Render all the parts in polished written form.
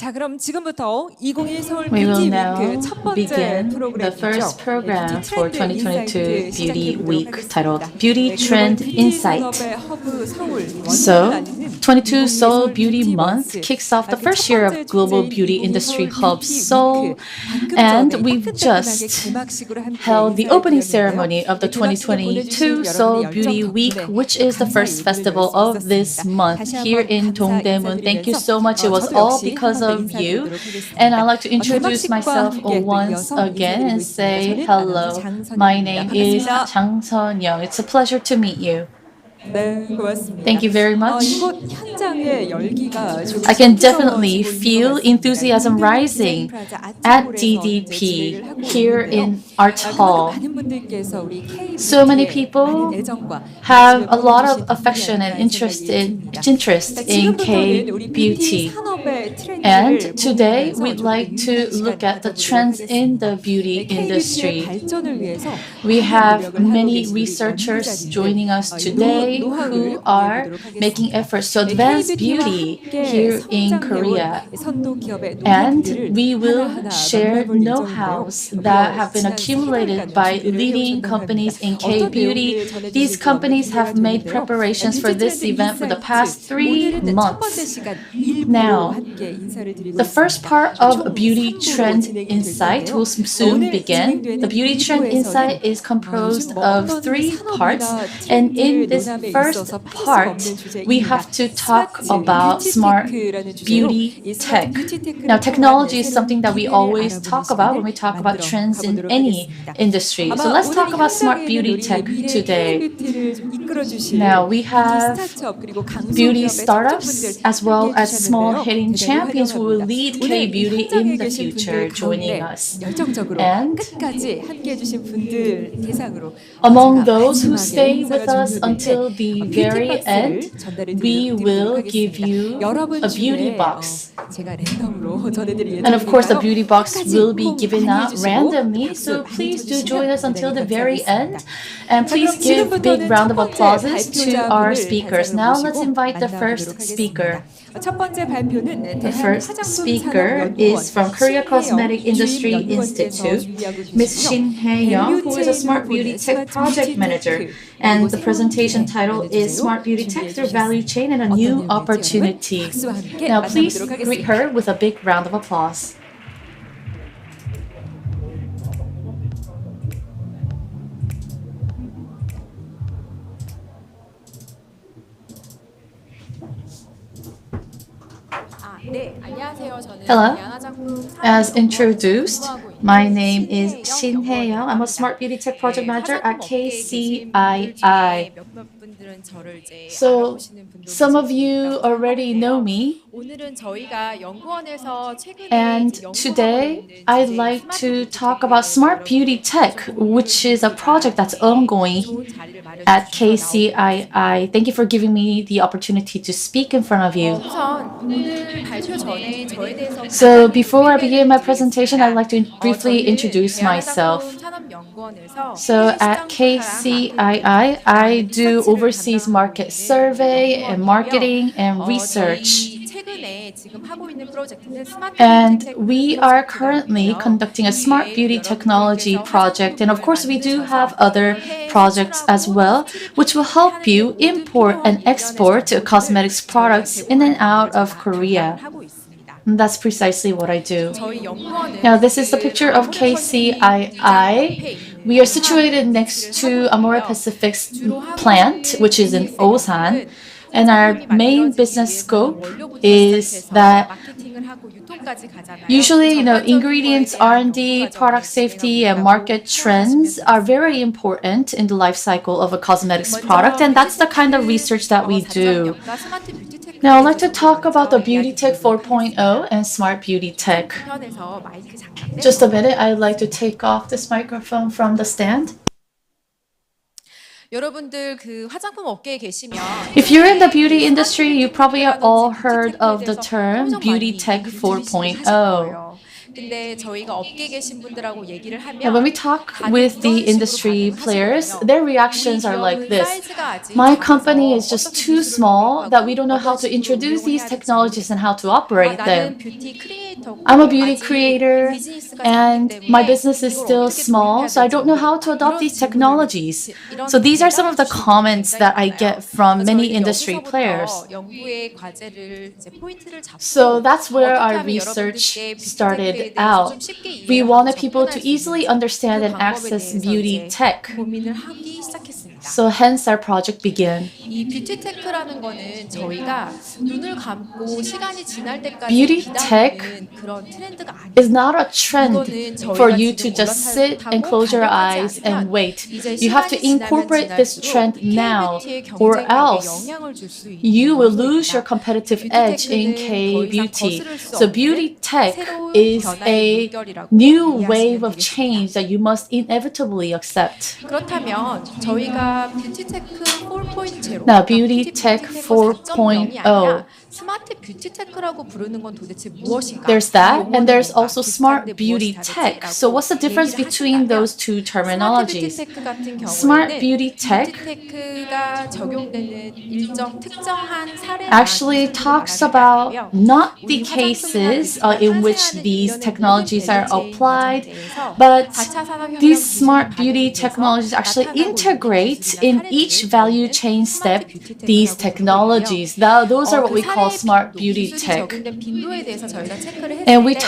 자, 그럼 지금부터 2021 서울 We will 뷰티 now 위크 첫 번째 begin the 프로그램이죠. first program for 2022 Beauty Week titled Beauty 글로벌 Trend 뷰티 Insight. 산업의 허브 서울 So, 22 Seoul 미국의 Beauty 뷰티 Month 먼스. kicks off the 그 first 첫 year 번째 of Global 축제인 Beauty 2022 Industry 서울 Hub 뷰티 Seoul, 위크. and 방금 we've 전에 just 따끈따끈하게 개막식으로 함께 held the opening 인사를 ceremony 드렸는데요. of the 개막식에 2022 보내주신 Seoul 여러분의 Beauty 열정 Week, 덕분에 which is the 감사의 first 의미를 festival 낼 수 of this 있었습니다. month 다시 here 한번 in 감사 Dongdaemun. Thank you 인사드리면서 so much. It was 저도 all 역시 because 한 번 더 of you. 인사드리도록 하겠습니다. And I'd like to introduce 개막식과 myself 함께 또 once 이어서 again and 인사드리고 있습니다. say 저는 hello. 아나운서 My 장선영입니다. name is 반갑습니다. Shin Young. It's a pleasure to meet you. 네, 고맙습니다. Thank you very much. 이곳 현장의 열기가 조금씩 I can definitely 뜨거워지고 있는 feel 것 같습니다. enthusiasm 동대문 rising 디자인 프라자 at 아트홀에서 DDP 진행을 하고 here 있는데요. in Art 그만큼 Hall. 많은 분들께서 우리 So many K-뷰티에 people 많은 애정과 have 관심을 a lot of 보여주신 affection and 분들이 아닌가 생각이 듭니다. interest in 지금부터는 우리 뷰티 K-beauty. 산업의 트렌드를 And today 보면서 we'd 좀 like to 유익한 look 시간 at the 가져보도록 trends in 하겠습니다. the beauty K-뷰티의 industry. 발전을 위해서 We 많은 have 노력을 하고 many 계신 우리 researchers 연구자님들, joining us today who 노하우를 are 공유해보도록 making 하겠습니다. efforts to advance beauty here in Korea. And we will share know-hows that have been accumulated by leading companies in K-beauty. These companies have made preparations for this event for the past 3 months. Now, the first part of Beauty Trend Insight will soon begin. The Beauty Trend Insight is composed of 3 parts, and in this first part, we have to talk about smart beauty tech. Now, technology is something that we always talk about when we talk about trends in any industry. So let's talk about smart beauty tech today. Now, we have beauty startups as well as small hitting champions who will lead K-beauty in the future joining us. And among those who stay with us until the very end, we will give you a beauty box. And of course, the beauty box will be given out randomly, so please do join us until the very end. And please give a big round of applauses to our speakers. Now let's invite the first speaker. The first speaker is from Korea Cosmetic Industry Institute, Ms. Shin Hye Young, who is a Smart Beauty Tech Project Manager. And the presentation title is Smart Beauty Tech Through Value Chain and a New Opportunity. Now please greet her with a big round of applause. Hello. As introduced, my name is Shin Hye Young. I'm a Smart Beauty Tech Project Manager at KCII. So some of you already know me. And today I'd like to talk about Smart Beauty Tech, which is a project that's ongoing at KCII. Thank you for giving me the opportunity to speak in front of you. So before I begin my presentation, I'd like to briefly introduce myself. So at KCII, I do overseas market survey and marketing and research. And we are currently conducting a smart beauty technology project. And of course, we do have other projects as well, which will help you import and export cosmetics products in and out of Korea. And that's precisely what I do. Now, this is the picture of KCII. We are situated next to Amore Pacific's plant, which is in Osan. And our main business scope is that usually, ingredients, R&D, product safety, and market trends are very important in the life cycle of a cosmetics product, and that's the kind of research that we do. Now, I'd like to talk about the Beauty Tech 4.0 and Smart Beauty Tech. Just a minute, I'd like to take off this microphone from the stand. If you're in the beauty industry, you probably all heard of the term Beauty Tech 4.0. 근데 저희가 업계에 계신 분들하고 얘기를 And when we 하면 talk 다들 with the 이런 식으로 industry 반응을 players, 하시거든요. their 우리 reactions are like 기업은 this. 사이즈가 아직 My 작아서 company is just 어떻게 too 기술을 small that we 도입하고 don't know how 어떤 to 식으로 introduce 응용을 these 해야 될지 technologies and how 모르겠다. to operate 나는 them. 뷰티 크리에이터고 I'm a beauty 아직 creator 비즈니스가 작기 and my 때문에 business is 이걸 still 어떻게 small, 도입해야 so I 될지 don't know how to 모르겠다. adopt 이런 these 질문을 technologies. So 이런 these are some 대답을 of the 주시는 분들이 comments 굉장히 that I 많아요. get from 그래서 many 저희는 industry 여기서부터 players. 연구의 과제를 이제 포인트를 So 잡고 that's where 어떻게 our 하면 research 여러분들께 뷰티 started 테크에 대해서 좀 out. 쉽게 We 이해를 하고 wanted people to 접근할 수 easily 있는지 understand 그 and 방법에 access 대해서 beauty 이제 tech. 고민을 하기 시작했습니다. So hence our project began. 이 뷰티 테크라는 거는 저희가 눈을 감고 시간이 지날 때까지 Beauty tech 기다리는 그런 트렌드가 is 아니에요. not a trend 이거는 for 저희가 you to 지금 just sit and 올라타고 close your 반영하지 eyes and 않으면 wait. 이제 You have to 시간이 지나면 incorporate this 지날수록 trend now, K-뷰티의 or 경쟁력에 else 영향을 줄 수 있는 you will lose your 요소입니다. competitive 뷰티 edge in 테크는 더 K-beauty. 이상 거스를 수 So 없는 beauty tech 새로운 is 변화의 a 물결이라고 new 이해하시면 wave of 되겠습니다. change that you must inevitably accept. 그렇다면 저희가 뷰티 테크 4.0, Now, beauty tech 4.0이 4.0. 아니라 스마트 뷰티 테크라고 부르는 건 도대체 무엇인가? There's that, and there's 용어는 also 뭔가, smart 비슷한데 beauty 무엇이 tech. 다르지라고 So what's the difference 얘기를 between 하신다면 those two 스마트 뷰티 terminologies? 테크 같은 Smart 경우에는 beauty tech 뷰티 테크가 적용되는 일정 특정한 사례나 actually 기술들을 talks 말하는 게 about 아니고요. not 우리 the 화장품이나 cases 뷰티가 in which 탄생하는 these 일련의 모든 technologies are 밸류체인 applied, 과정에 대해서 but 4차 산업혁명 these 기술 smart 반응에 beauty 의해서 technologies actually 나타나고 있는 integrate 기술이나 in 사례들을 each value 저희는 chain 스마트 step 뷰티 these 테크라고 부르고 있고요. technologies. Now, those are what 그 we call 사례의 smart 빈도, beauty 기술이 tech. 적용된 빈도에 대해서 저희가 체크를 했을 And we 때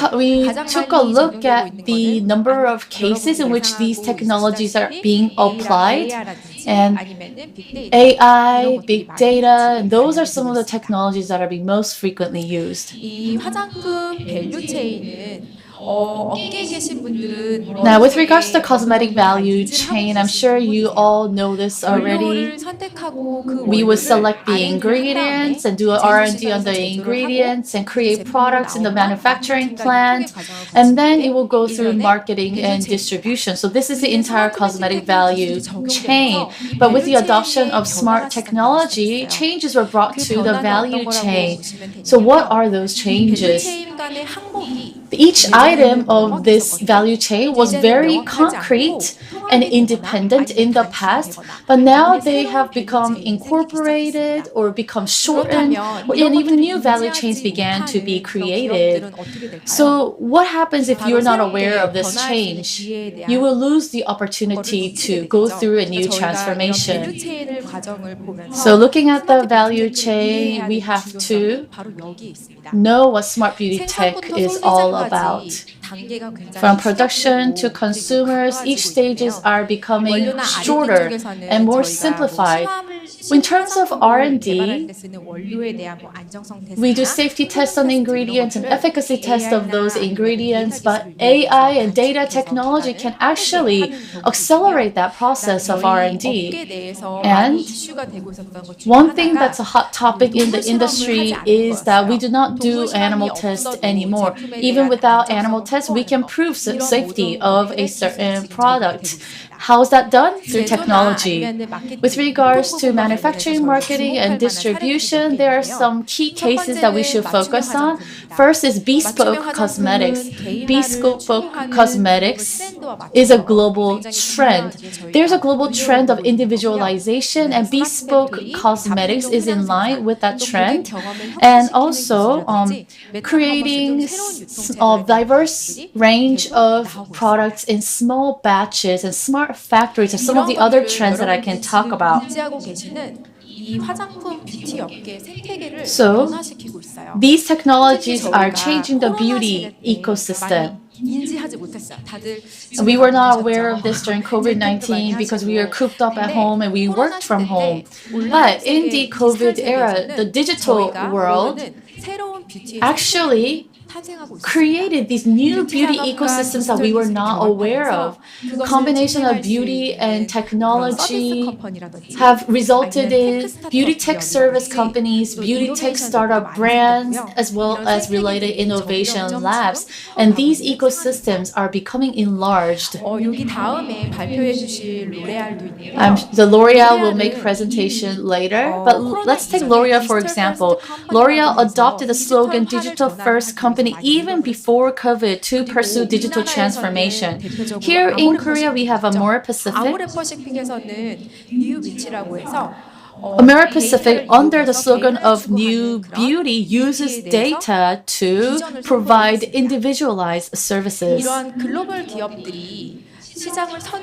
가장 took a 많이 look 적용되고 at 있는 the 거는 number of cases in 여러분들이 which these 예상하고 technologies are 있으시다시피 being applied, AR라든지 and 아니면은 빅데이터 이런 AI, 것들이 big 많이 data, and 지금 those are some 반영되고 of the 있습니다. technologies that are being most frequently used. 이 화장품 밸류 체인은 업계에 계신 분들은 Now, with regards to the 머릿속에 cosmetic 어느 정도 다 value 인지를 하고 chain, I'm 계신 sure you 부분이세요. all know this already. 원료를 선택하고 그 We would 원료를 select the R&D를 한 ingredients 다음에 and do an R&D on 제조 the 시설에서 제조를 하고 ingredients and 그 create 제품으로 products in the 나오면 manufacturing 마케팅과 plant, 유통의 과정을 and 거치는 then 게 it will go through 일련의 marketing 밸류 and 체인입니다. distribution. So this is the 이제 entire 스마트 뷰티 cosmetic 테크 value 기술이 chain. 적용되면서 이 But with 밸류 the adoption 체인의 of smart 변화가 technology, 시작됐어요. changes were brought 그 to the 변화는 value 어떤 거라고 chain. 보시면 So what 되냐면 are those 이 밸류 changes? 체인 간의 항목이 Each item 예전에는 of this 명확했었거든요. value chain was 이제는 very 명확하지 않고 concrete and 통합이 되거나 independent 아니면 in the 단순화되거나 past, but now 아니면 they 새로운 have 밸류 become 체인이 생기기 incorporated 시작했습니다. or become shortened, 그렇다면 and 이런 even 것들을 new value chains 인지하지 began to be 못하는 그런 created. 기업들은 어떻게 될까요? So what happens if 바로 you're not aware 새롭게 of this 변화할 수 있는 change? 기회에 대한 You will lose the 거를 opportunity 놓치게 to go 되겠죠. through a new 그래서 저희가 이런 밸류 transformation. 체인을 과정을 보면서 So looking at the 스마트 뷰티 value 테크를 chain, 이해해야 we 되는 have 중요성이 to 바로 여기에 있습니다. know what smart beauty tech 생산부터 is all about. 소비자까지 단계가 굉장히 From production to 시작되고 consumers, 그리고 each stages 가까워지고 are 있는데요. becoming 원료나 R&D shorter 쪽에서는 and more 저희가 simplified. 뭐 In terms of 신화상품을 R&D, 개발할 때 쓰는 원료에 대한 뭐 안정성 we do 테스트나 safety tests on the 성능 테스트 이런 ingredients and 것들을 efficacy tests of those AI나 아니면 ingredients, 데이터 but 기술을 AI 이용해서 and data 단축해서 technology 기간을 can 빠르게 actually 하는 경우도 있고요. accelerate that process of 저희 R&D. 업계 내에서 And 많이 이슈가 되고 있었던 것 중에 one thing 하나가 that's a hot topic in the 동물 실험을 industry 하지 않는 is that we 거였어요. do not do 동물 실험이 animal tests 없어도 anymore. 제품에 Even 대한 without animal 안정성을 tests, we 확보하는 can 거. prove 이런 safety 모든 of a 것들에 기술이 certain 지금 적용되고 product. 있습니다. How is that done? Through 제조나 technology. 아니면 마케팅 With regards to 유통 부분과 관련해서 manufacturing, 저희가 marketing, and 주목할 만한 사례들이 몇 distribution, 개 there are 있는데요. some key 첫 cases that we 번째는 should 맞춤형 focus on. 화장품입니다. First is 맞춤형 bespoke cosmetics. 화장품은 개인화를 Bespoke 추구하는 cosmetics 트렌드와 is a 맞춰서 global 굉장히 trend. 중요하게 There's a 저희가 global 응용을 trend of 보고 있는 거고요. individualization, and 스마트 bespoke 팩토리, cosmetics is in line with that 또 고객 trend. 경험을 And 혁신시키는 also 기술이라든지 creating 메타버스 등 새로운 a 유통체를 diverse range 계속 of 나오고 products in small batches and smart factories are some of 이런 the other 것들을 trends that I can 여러분들이 talk 지금 about. 인지하고 계시는 이 화장품 뷰티 업계 생태계를 So, 변화시키고 있어요. these technologies 특히 are 저희가 changing the 코로나 beauty 시대 때 ecosystem. 많이 인지하지 못했어요. 다들 We were not 집에 aware of 계셨죠. this during 재택도 많이 COVID-19 because we were 하시고. cooped up at 근데 home and we 코로나 worked from 시대 home. 때 온라인 But in the 세계, COVID 디지털 era, 세계에서는 the digital 저희가 world 모르는 새로운 뷰티의 actually 탄생하고 있습니다. created these new beauty 산업과 ecosystems that we were 디지털 not 기술이 aware of. 그것을 Combination of 집행할 수 beauty and 있는 그런 technology 서비스 컴퍼니라든지 have resulted 아니면 in 테크 스타트업 beauty tech service 기업이라든지 companies, 또 beauty tech 이노베이션 startup 많이 brands, 생겼고요. as well 이런 as related 세계들이 innovation 점점 labs. 지금 And 커가고 these 있는 ecosystems are becoming enlarged. 여기 다음에 발표해 주실 로레알도 있는데요. The L'Oreal will make presentation later, but let's take L'Oreal for example. L'Oreal adopted the slogan "Digital First Company company even before COVID to pursue digital transformation. Here in Korea, we have Amore Pacific. 아모레퍼시픽에서는 뉴 뷰티라고 해서 Amore Pacific, under the slogan of New Beauty, uses data to provide individualized services. 이러한 글로벌 기업들이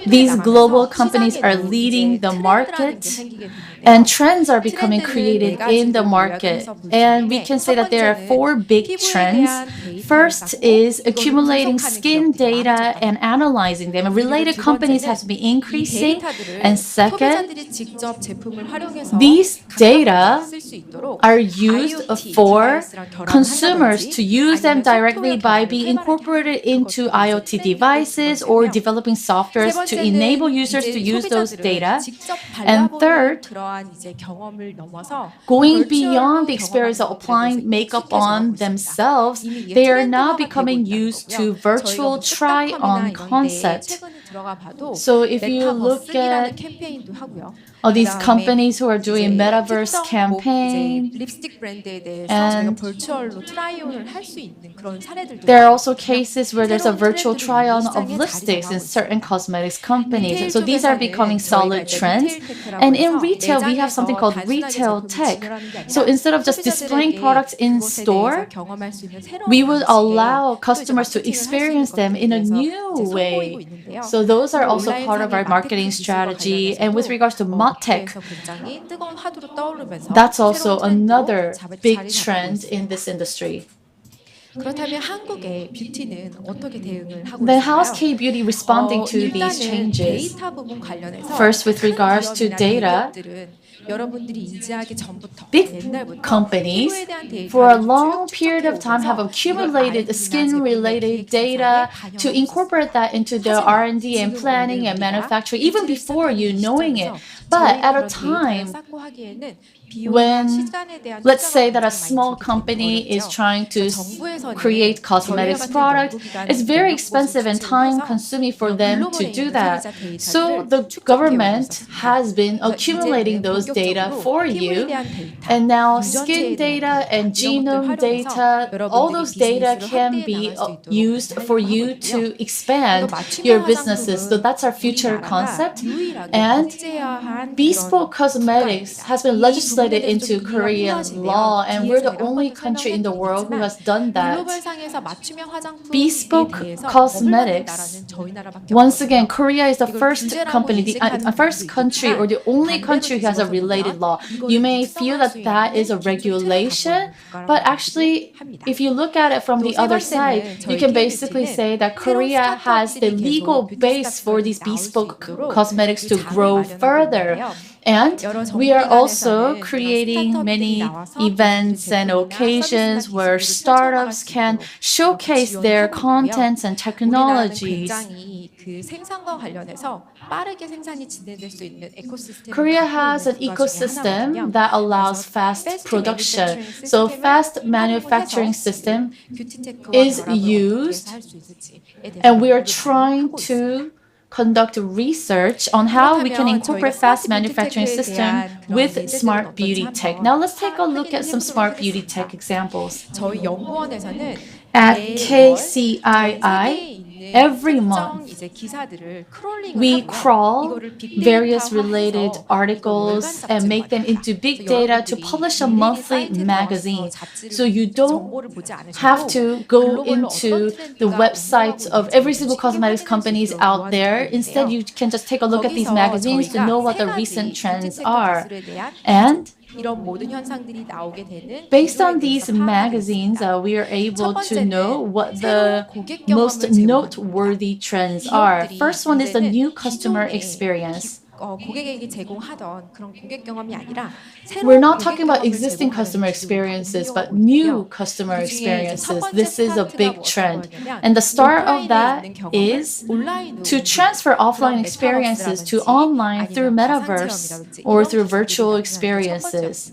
These global companies are leading the market, and trends are becoming created in the market. And we can say that there are 4 big trends. First is accumulating skin data and analyzing them. Related companies have been increasing. And second, these data are used for consumers to use them directly by being incorporated into IoT devices or developing softwares to enable users to use those data. And third, going beyond the experience of applying makeup on themselves, they are now becoming used to virtual try-on concept. So if you look at these companies who are doing metaverse campaign, and there are also cases where there's a virtual try-on of lipsticks in certain cosmetics companies. So these are becoming solid trends. And in retail, we have something called retail tech. So instead of just displaying products in store, we would allow customers to experience them in a new way. So those are also part of our marketing strategy. And with regards to tech, that's also another big trend in this industry. 그렇다면 한국의 뷰티는 어떻게 대응을 하고 Then 있을까요? how's K-beauty responding to these changes? 데이터 부분 관련해서 First, with regards to data, 여러분들이 인지하기 전부터 big 옛날부터 companies 피부에 대한 데이터를 for a 쭉 long period of time have 축적해오면서 accumulated 이걸 skin-related data to incorporate that into their R&D and planning and manufacturing, even before you knowing it. But at a time when, let's say that a small company is trying to create cosmetics product, it's very expensive and time-consuming for them to do that. So the government has been accumulating those data for you, and now skin data and genome data, all those data can be used for you to expand your businesses. So that's our future concept. And bespoke cosmetics has been legislated into Korean law, and we're the only country in the world who has done that. Bespoke cosmetics. Once again, Korea is the first company, the first country or the only country who has a related law. You may feel that that is a regulation, but actually, if you look at it from the other side, you can basically say that Korea has the legal base for these bespoke cosmetics to grow further. And we are also creating many events and occasions where startups can showcase their contents and technologies. Korea has an ecosystem that allows fast production. So fast manufacturing system is used, and we are trying to conduct research on how we can incorporate fast manufacturing system with smart beauty tech. Now let's take a look at some smart beauty tech examples. At KCII, every month, we crawl various related articles and make them into big data to publish a monthly magazine. So you don't have to go into the websites of every single cosmetics companies out there. Instead, you can just take a look at these magazines to know what the recent trends are. And based on these magazines, we are able to know what the most noteworthy trends are. First one is the new customer experience. We're not talking about existing customer experiences, but new customer experiences. This is a big trend. And the start of that is to transfer offline experiences to online through metaverse or through virtual experiences.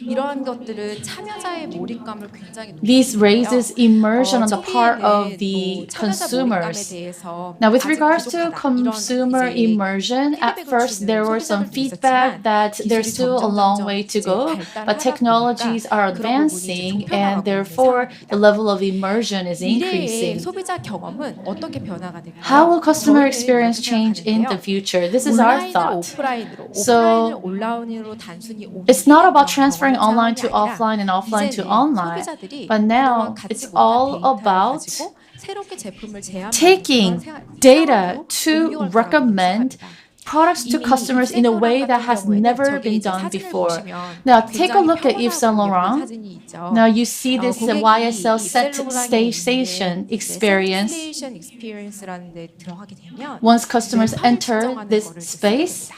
이러한 것들은 참여자의 몰입감을 굉장히 These 높이는데요. raises immersion on the part of 초기에는 the 참여자 몰입감에 consumers. 대해서 Now, with 아직 regards to 부족하다. 이런 consumer 이제 immersion, at 피드백을 first 주는 there were some 소비자들도 feedback 있었지만 that there's 기술이 still a long way to 이제 go, but 발달하다 technologies 보니까 are 그런 부분이 이제 advancing 좁혀나가고 and 있는 therefore the 상황입니다. level of immersion is 미래의 increasing. 소비자 경험은 어떻게 변화가 How 될까요? will customer 저희는 experience 이렇게 change in the 생각하는데요. future? This is our 온라인을 thought. 오프라인으로, So, 오프라인을 온라인으로 단순히 it's not about 옮기는 transferring 그런 online 경험을 to 차원이 아니라 offline and offline to 이제는 online, 소비자들이 but 그동안 now 갖지 it's 못한 all 데이터를 about 가지고 새롭게 제품을 제안하는 그런 taking data 상황으로 to 옮겨갈 거라고 recommend 생각합니다. products to 이미 customers in a way that has never been done before. Now, take a look at Yves Saint Laurent. Now, you see this YSL set station experience. Once customers enter this space,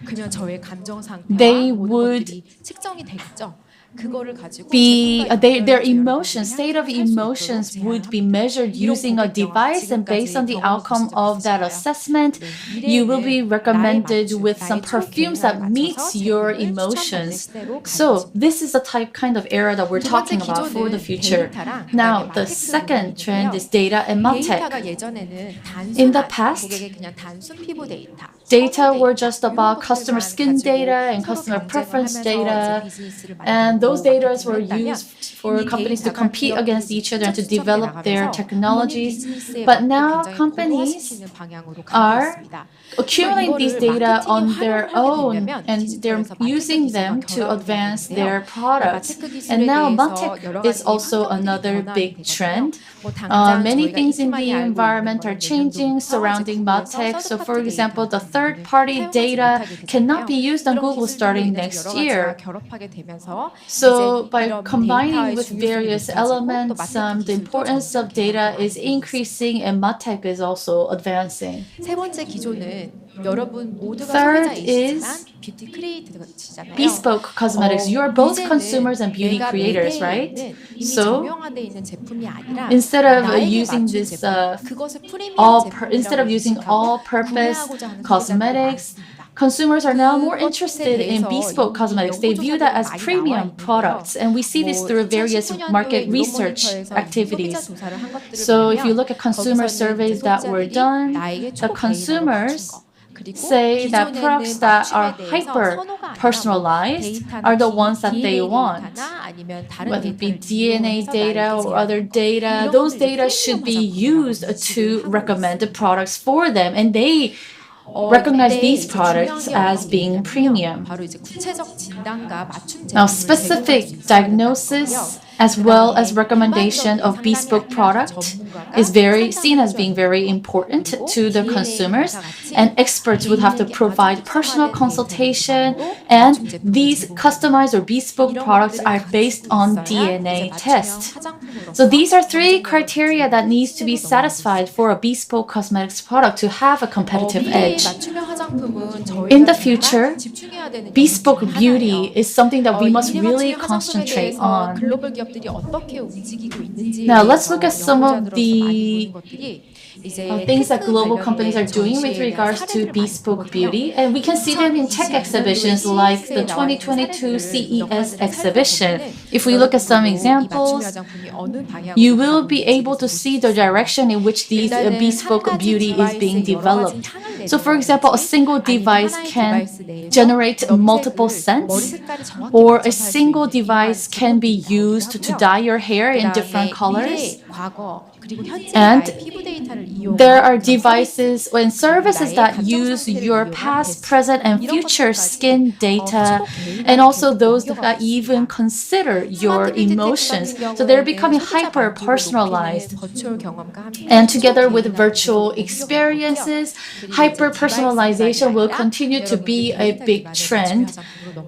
그러면 저의 감정 they 상태와 모든 would 것들이 측정이 되겠죠. 그거를 가지고 be their 제품과 emotions, state of emotions would be measured using a device, and based on the outcome of that assessment, you will be recommended with some perfumes that meets your emotions. So this is the kind of era that we're talking about for the future. Now, the second trend is data and MarTech. 데이터가 예전에는 In the 단순한 past, 고객의 그냥 단순 피부 데이터, data 선호 were 데이터, just about 이런 customer 것들만 skin 가지고 data and 서로 customer 경쟁을 preference 하면서 data, 이제 비즈니스를 and 만들고 those data 마케팅을 were 했다면 used for 이 companies to 데이터가 compete 이렇게 against each other and to 축적해 develop their 나가면서 technologies. 본인 비즈니스의 But 맛을 now 굉장히 companies 고도화시키는 방향으로 가고 are 있습니다. accumulating these data on their own, 되려면 and they're 디지털에서 using 마케팅 them 기술과 to 결합을 advance 해야 their 되는데요. products. 마케팅 기술에 And now 대해서 MarTech 여러 is 가지 also 환경들이 another 변화하게 big 되거든요. trend. 뭐 당장 Many 저희가 things in 익히 많이 the 알고 environment 있는 are 거는 changing 내용도 surrounding 제품에서 MarTech. So, for 서드 example, the 파티 third-party 데이터를 data 사용하지 cannot be 못하게 used on 되잖아요. Google 그런 starting 기술들로 next 인해서 여러 year. 가지가 결합하게 되면서 So, 이제 by 이런 combining 데이터의 with 중요성이 various 높아지고 또 elements, 마케팅 the 기술도 importance of 점점 data 개발하고 is increasing, and MarTech is also advancing. 세 번째 기조는 여러분 모두가 Third 소비자이시지만 is 뷰티 크리에이터시잖아요. bespoke cosmetics. You are both consumers and beauty 내가 creators, 매대에 right? 있는 이미 So, 정형화되어 있는 제품이 아니라 instead of 나에게 using 맞춘 this 제품, 그것을 프리미엄 instead of 제품이라고 using 인식하고 all-purpose 구매하고자 하는 소비자들이 cosmetics, 많습니다. consumers are now more 그것에 interested in 대해서 bespoke 이미 cosmetics. They view that 연구조사들이 as 많이 나와 premium 있는데요. products, and we see this 뭐 through various 2019년도에 market research 유로모니터에서 activities. 소비자 조사를 한 것들을 So if you 보면 look at consumer 거기서는 surveys 이제 that were 소비자들이 done, 나에게 the 초개인화로 맞춘 consumers 거, 그리고 say that products 기존에는 that are 맞춤에 대해서 hyper 선호가 아니라 뭐 personalized 데이터나 are the ones that they DNA want. 데이터나 아니면 다른 Whether it be 데이터를 DNA 이용해서 data 나에게 or other 제안하는 거. data, 이런 those 것들을 data 이제 should be 프리미엄 used 화장품이라고 to 인식을 하고 recommend the 있습니다. products for them, and they recognize 이때 these 이제 중요한 products 게 as 어떤 게 being 있냐면요. premium. 바로 이제 구체적 진단과 맞춤 Now, 제품을 제공할 수 specific 있어야 된다는 diagnosis 거고요. as well as 그다음에 recommendation 일반적인 of 상담이 bespoke 아니라 product 전문가가 is seen 상담을 as being 해줘야 very 되는 거. important 그리고 to the DNA consumers, 데이터와 같이 and experts would have to 개인에게 아주 provide personal 특정화된 consultation, 데이터를 and 맞춤 제품을 these 제공하는 customized or bespoke 이런 products 것들을 are based 갖추고 on 있어야 DNA 이제 맞춤형 test. 화장품으로서 So these are three 경쟁력을 criteria that needs to be 가지고 satisfied for a bespoke cosmetics product to have a competitive 미래의 edge. 맞춤형 화장품은 In 저희가 the future, 정말 집중해야 되는 bespoke 영역 중에 beauty 하나예요. is something that we must 미래 really 맞춤형 화장품에 concentrate 대해서 on. 글로벌 기업들이 어떻게 움직이고 있는지에 Now, let's 대해서 look at some of 연구자들로서 많이 the 보는 것들이 이제 things that 테크 global companies are 관련된 doing with 전시에 대한 regards to 사례들을 많이 bespoke 보거든요. beauty, and we can see them in tech exhibitions like the 2022 CES exhibition. If we look at some examples, you will be able to see the direction in which these bespoke beauty is being developed. So, for example, a single device can generate multiple scents, or a single device can be used to dye your hair in different colors. And there are devices and services that use your past, present, and future skin data, and also those that even consider your emotions. So they're becoming hyper personalized. And together with virtual experiences, hyper personalization will continue to be a big trend.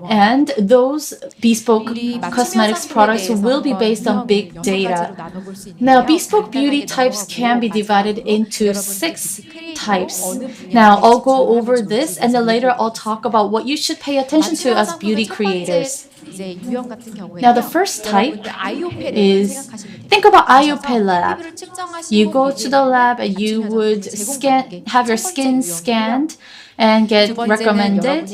And those bespoke cosmetics products will be based on big data. Now, bespoke beauty types can be divided into 6 types. Now, I'll go over this, and then later I'll talk about what you should pay attention to as beauty creators. Now, the first type is, think about IOP lab. You go to the lab and you would have your skin scanned and get recommended.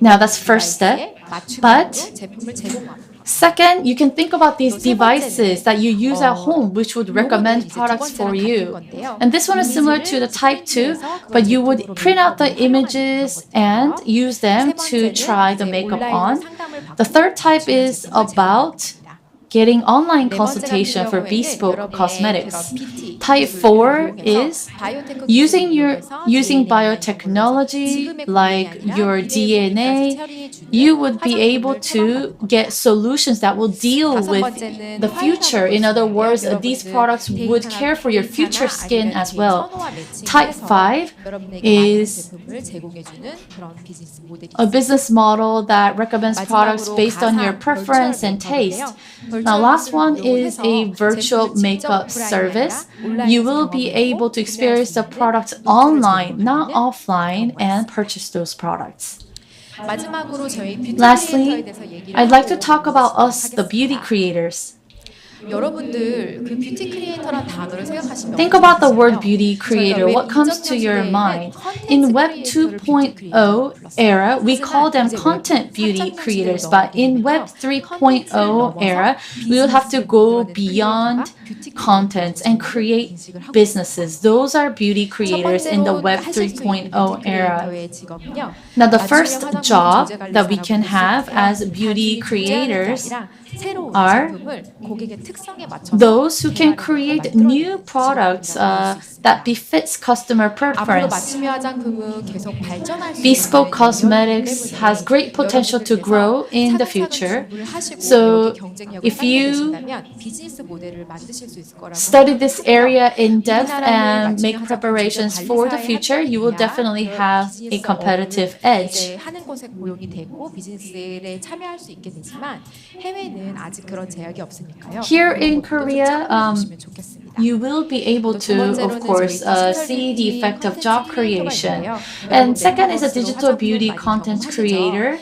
Now, that's first step. But 제품을 제공합니다. second, you can think about these devices that you use at home, which would recommend products for you. And this one is similar to the type 2, but you would print out the images and use them to try the makeup on. The third type is about getting online consultation for bespoke cosmetics. Type 4 is using biotechnology like your DNA. You would be able to get solutions that will deal with the future. In other words, these products would care for your future skin as well. Type 5 is a business model that recommends products based on your preference and taste. Now, last one is a virtual makeup service. You will be able to experience the products online, not offline, and purchase those products. Lastly, I'd like to talk about us, the beauty creators. 여러분들 그 뷰티 크리에이터란 단어를 생각하시면 Think about the word beauty creator. What comes to your mind? In Web 2.0 era, we call them content beauty creators, but in Web 3.0 era, we will have to go beyond content and create businesses. Those are beauty creators in the Web 3.0 era. Now, the first job that we can have as beauty creators are those who can create new products that befits customer preference. Bespoke cosmetics has great potential to grow in the future. So if you study this area in depth and make preparations for the future, you will definitely have a competitive edge. Here in Korea, you will be able to, of course, see the effect of job creation. And second is a digital beauty content creator.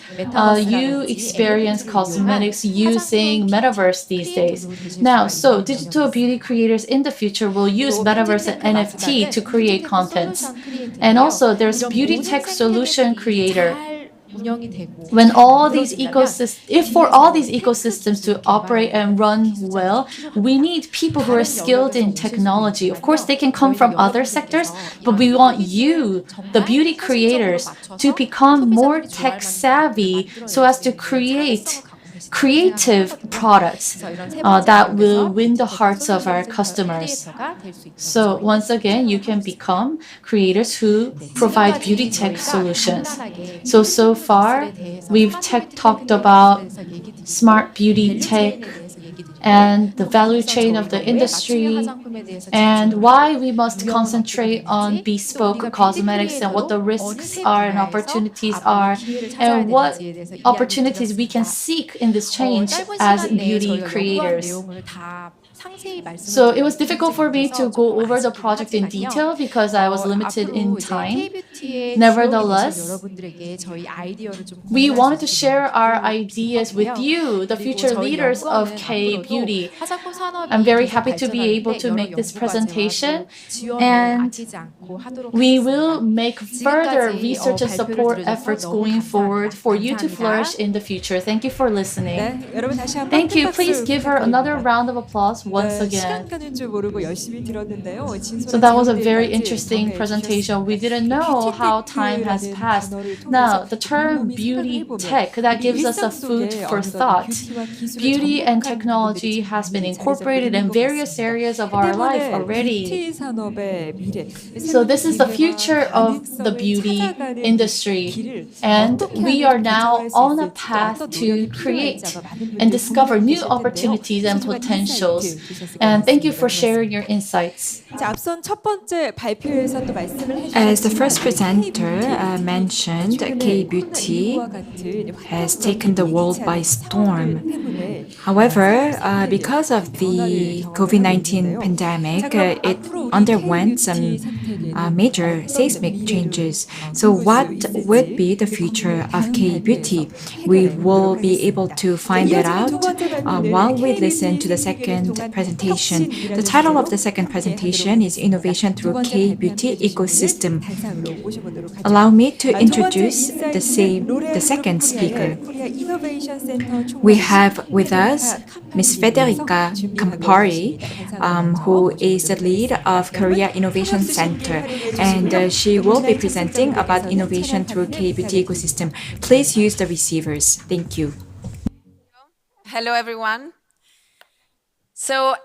You experience cosmetics using metaverse these days. Now, so digital beauty creators in the future will use metaverse and NFT to create content. And also, there's beauty tech solution creator. When all these if for all these ecosystems to operate and run well, we need people who are skilled in technology. Of course, they can come from other sectors, but we want you, the beauty creators, to become more tech savvy so as to create creative products that will win the hearts of our customers. So once again, you can become creators who provide beauty tech solutions. So far, we've talked about smart beauty tech and the value chain of the industry, and why we must concentrate on bespoke cosmetics and what the risks are and opportunities are, and what opportunities we can seek in this change as beauty creators. So it was difficult for me to go over the project in detail because I was limited in time. Nevertheless, we wanted to share our ideas with you, the future leaders of K-beauty. I'm very happy to be able to make this presentation, and we will make further research and support efforts going forward for you to flourish in the future. Thank you for listening. Thank you. Please give her another round of applause once again. So that was a very interesting presentation. We didn't know how time has passed. Now, the term beauty tech, that gives us a food for thought. Beauty and technology has been incorporated in various areas of our life already. So this is the future of the beauty industry, and we are now on a path to create and discover new opportunities and potentials. And thank you for sharing your insights. As the first presenter mentioned, K-beauty has taken the world by storm. However, because of the COVID-19 pandemic, it underwent some major seismic changes. So what would be the future of K-beauty? We will be able to find that out while we listen to the second presentation. The title of the second presentation is Innovation Through K-beauty Ecosystem. Allow me to introduce the second speaker. We have with us Ms. Federica Campari, who is the lead of Korea Innovation Center, and she will be presenting about innovation through K-beauty ecosystem. Please use the receivers. Thank you. Hello, everyone. So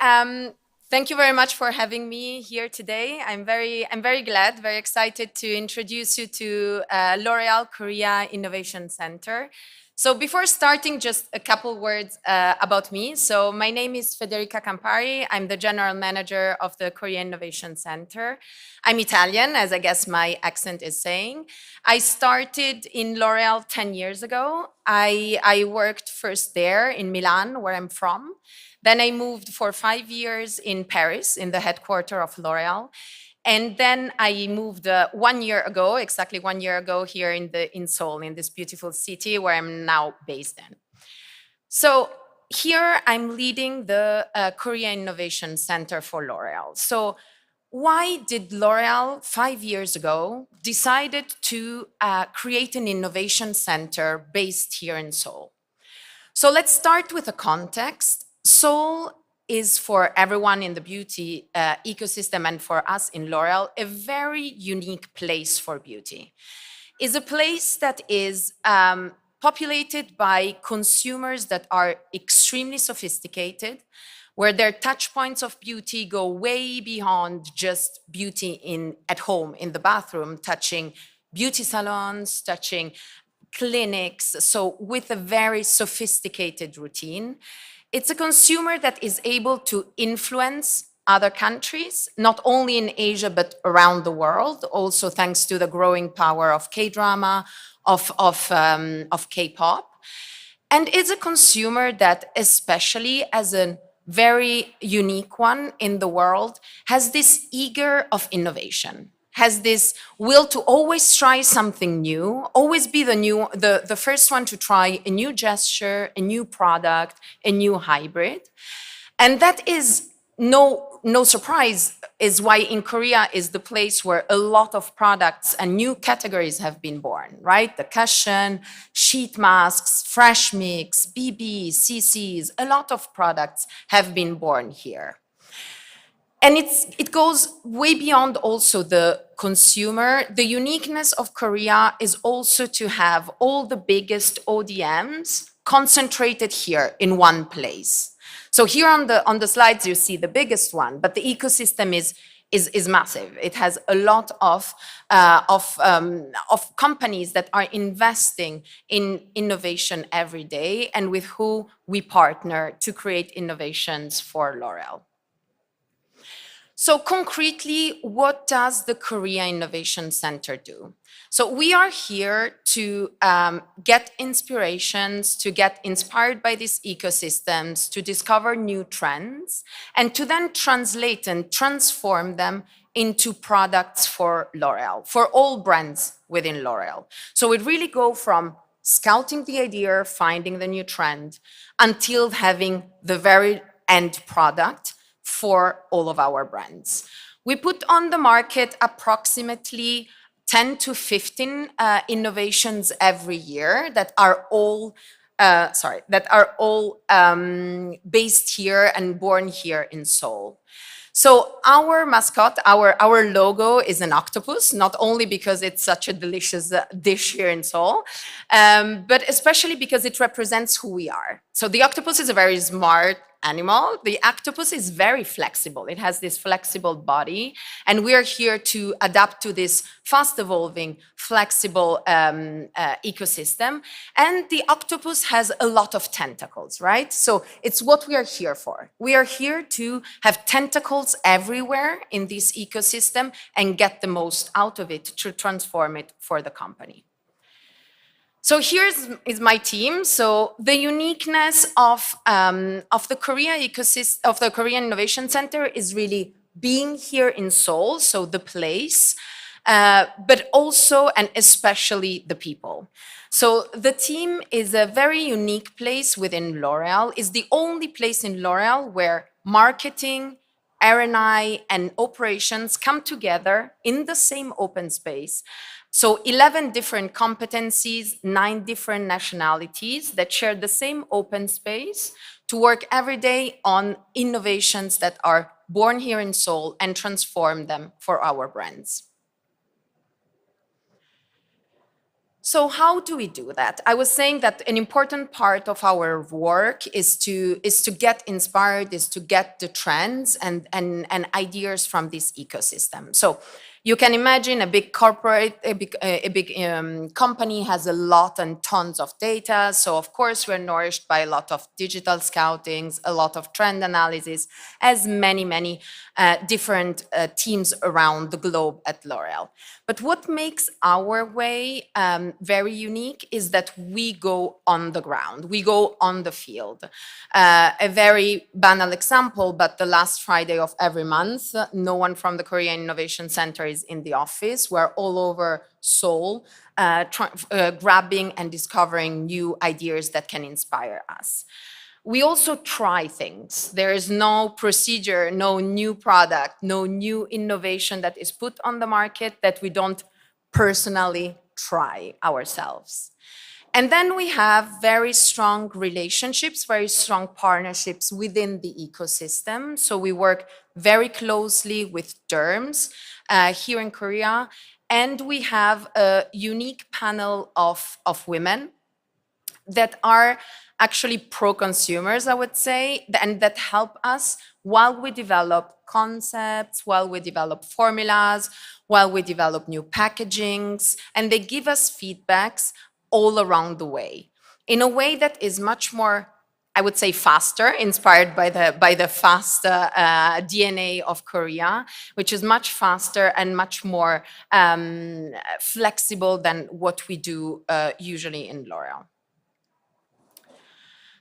thank you very much for having me here today. I'm very glad, very excited to introduce you to L'Oréal Korea Innovation Center. So before starting, just a couple words about me. So my name is Federica Campari. I'm the general manager of the Korea Innovation Center. I'm Italian, as I guess my accent is saying. I started in L'Oréal 10 years ago. I worked first there in Milan, where I'm from. Then I moved for 5 years in Paris, in the headquarters of L'Oréal. And then I moved 1 year ago, exactly 1 year ago, here in Seoul, in this beautiful city where I'm now based in. So here I'm leading the Korea Innovation Center for L'Oréal. So why did L'Oréal 5 years ago decided to create an innovation center based here in Seoul? So let's start with a context. Seoul is, for everyone in the beauty ecosystem and for us in L'Oréal, a very unique place for beauty. It's a place that is populated by consumers that are extremely sophisticated, where their touch points of beauty go way beyond just beauty at home, in the bathroom, touching beauty salons, touching clinics, so with a very sophisticated routine. It's a consumer that is able to influence other countries, not only in Asia, but around the world, also thanks to the growing power of K-drama, of K-pop. And it's a consumer that, especially as a very unique one in the world, has this eager of innovation, has this will to always try something new, always be the first one to try a new gesture, a new product, a new hybrid. And that is no surprise, is why in Korea is the place where a lot of products and new categories have been born, right? The cushion, sheet masks, fresh mix, BBs, CCs, a lot of products have been born here. And it goes way beyond also the consumer. The uniqueness of Korea is also to have all the biggest ODMs concentrated here in one place. So here on the slides, you see the biggest one, but the ecosystem is massive. It has a lot of companies that are investing in innovation every day and with who we partner to create innovations for L'Oréal. So concretely, what does the Korea Innovation Center do? So we are here to get inspirations, to get inspired by these ecosystems, to discover new trends, and to then translate and transform them into products for L'Oréal, for all brands within L'Oréal. So it really go from scouting the idea, finding the new trend, until having the very end product for all of our brands. We put on the market approximately 10 to 15 innovations every year that are all based here and born here in Seoul. So our mascot, our logo is an octopus, not only because it's such a delicious dish here in Seoul, but especially because it represents who we are. So the octopus is a very smart animal. The octopus is very flexible. It has this flexible body, and we're here to adapt to this fast-evolving, flexible ecosystem. And the octopus has a lot of tentacles, right? So it's what we are here for. We are here to have tentacles everywhere in this ecosystem and get the most out of it to transform it for the company. So here is my team. So the uniqueness of the Korea ecosystem, of the Korean Innovation Center, is really being here in Seoul, so the place, but also and especially the people. So the team is a very unique place within L'Oréal. It's the only place in L'Oréal where marketing, R&I, and operations come together in the same open space So 11 different competencies, 9 different nationalities that share the same open space to work every day on innovations that are born here in Seoul and transform them for our brands. So how do we do that? I was saying that an important part of our work is to get inspired, is to get the trends and ideas from this ecosystem. So you can imagine a big corporate, a big company has a lot and tons of data. So of course we're nourished by a lot of digital scoutings, a lot of trend analysis, as many different teams around the globe at L'Oréal. But what makes our way very unique is that we go on the ground, we go on the field. A very banal example, but the last Friday of every month, no one from the Korea Innovation Center is in the office. We're all over Seoul, grabbing and discovering new ideas that can inspire us. We also try things. There is no procedure, no new product, no new innovation that is put on the market that we don't personally try ourselves. And then we have very strong relationships, very strong partnerships within the ecosystem. So we work very closely with derms here in Korea. And we have a unique panel of women that are actually pro-consumers, I would say, and that help us while we develop concepts, while we develop formulas, while we develop new packagings, and they give us feedbacks all around the way, in a way that is much more, I would say, faster, inspired by the fast DNA of Korea, which is much faster and much more flexible than what we do usually in L'Oréal.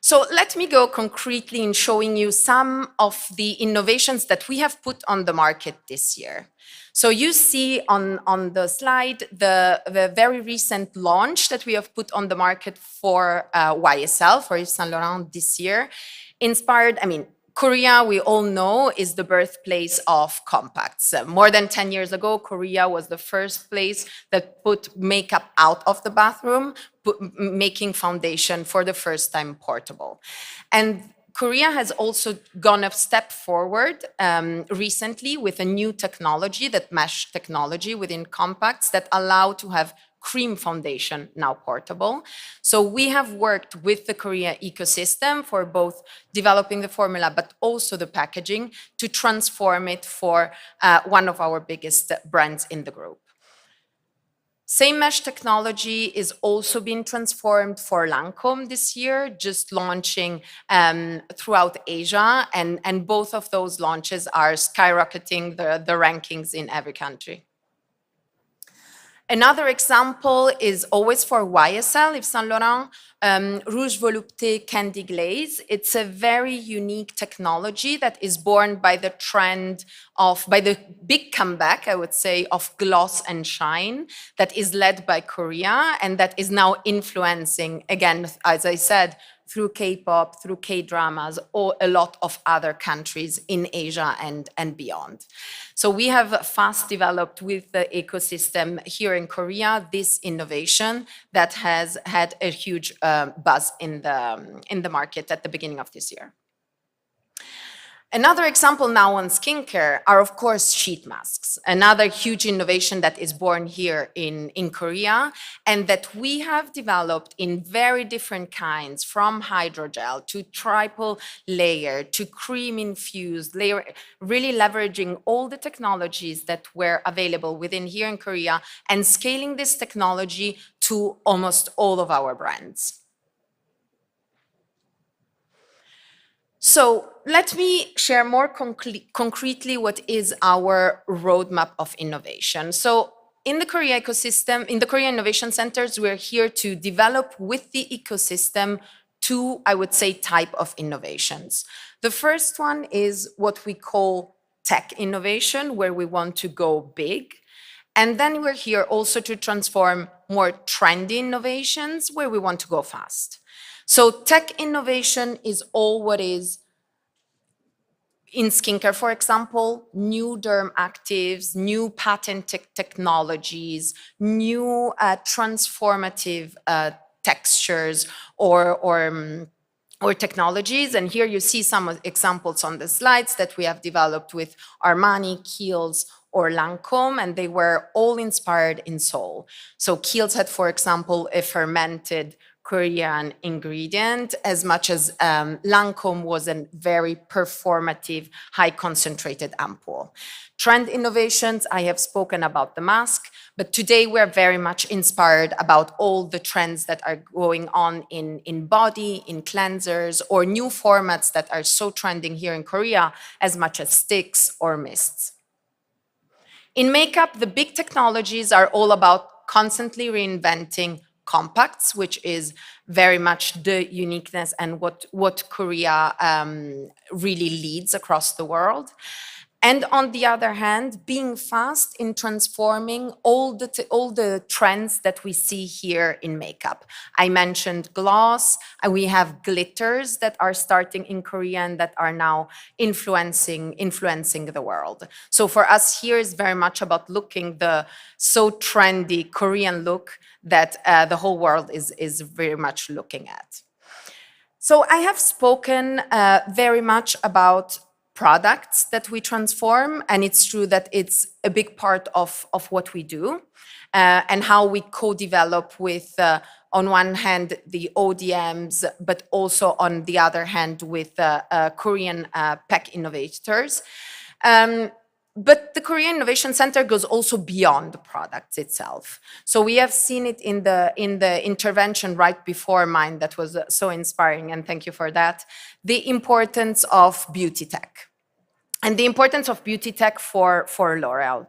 So let me go concretely in showing you some of the innovations that we have put on the market this year. So you see on the slide the very recent launch that we have put on the market for YSL, for Yves Saint Laurent this year. Inspired, I mean, Korea, we all know, is the birthplace of compacts. More than 10 years ago, Korea was the first place that put makeup out of the bathroom, making foundation for the first time portable. And Korea has also gone a step forward recently with a new technology, that mesh technology within compacts that allow to have cream foundation now portable. So we have worked with the Korea ecosystem for both developing the formula, but also the packaging to transform it for one of our biggest brands in the group. Same mesh technology is also being transformed for Lancôme this year, just launching throughout Asia, and both of those launches are skyrocketing the rankings in every country. Another example is always for YSL, Yves Saint Laurent, Rouge Volupté Candy Glaze. It's a very unique technology that is born by the trend of, by the big comeback, I would say, of gloss and shine that is led by Korea and that is now influencing, again, as I said, through K-pop, through K-dramas, or a lot of other countries in Asia and beyond. So we have fast developed with the ecosystem here in Korea this innovation that has had a huge buzz in the market at the beginning of this year. Another example now on skincare are, of course, sheet masks, another huge innovation that is born here in Korea and that we have developed in very different kinds, from hydrogel to triple layer to cream infused layer, really leveraging all the technologies that were available within here in Korea and scaling this technology to almost all of our brands. So let me share more concretely what is our roadmap of innovation. So in the Korea ecosystem, in the Korea Innovation Centers, we're here to develop with the ecosystem two, I would say, type of innovations. The first one is what we call tech innovation, where we want to go big. And then we're here also to transform more trendy innovations, where we want to go fast. So tech innovation is all what is in skincare, for example, new derm actives, new patented technologies, new transformative textures or technologies. And here you see some examples on the slides that we have developed with Armani, Kiehl's, or Lancome, and they were all inspired in Seoul. So Kiehl's had, for example, a fermented Korean ingredient, as much as Lancome was a very performative, high concentrated ampoule. Trend innovations, I have spoken about the mask, but today we're very much inspired about all the trends that are going on in body, in cleansers, or new formats that are so trending here in Korea, as much as sticks or mists. In makeup, the big technologies are all about constantly reinventing compacts, which is very much the uniqueness and what Korea really leads across the world. And on the other hand, being fast in transforming all the trends that we see here in makeup. I mentioned gloss, and we have glitters that are starting in Korea and that are now influencing the world. So for us here is very much about looking the so trendy Korean look that the whole world is very much looking at. So I have spoken very much about products that we transform, and it's true that it's a big part of what we do and how we co-develop with, on one hand, the ODMs, but also on the other hand with Korean tech innovators. But the Korean Innovation Center goes also beyond the products itself. So we have seen it in the intervention right before mine that was so inspiring, and thank you for that, the importance of beauty tech. And the importance of beauty tech for L'Oréal.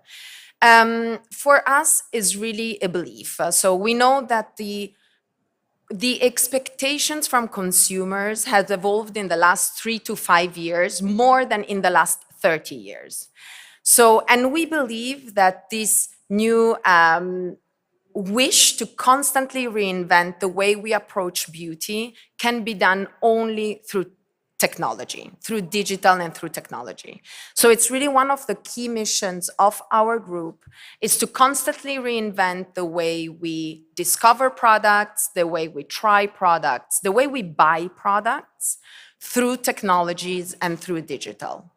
For us is really a belief. So we know that the expectations from consumers has evolved in the last 3 to 5 years more than in the last 30 years. So, and we believe that this new wish to constantly reinvent the way we approach beauty can be done only through technology, through digital and through technology. So it's really one of the key missions of our group is to constantly reinvent the way we discover products, the way we try products, the way we buy products through technologies and through digital.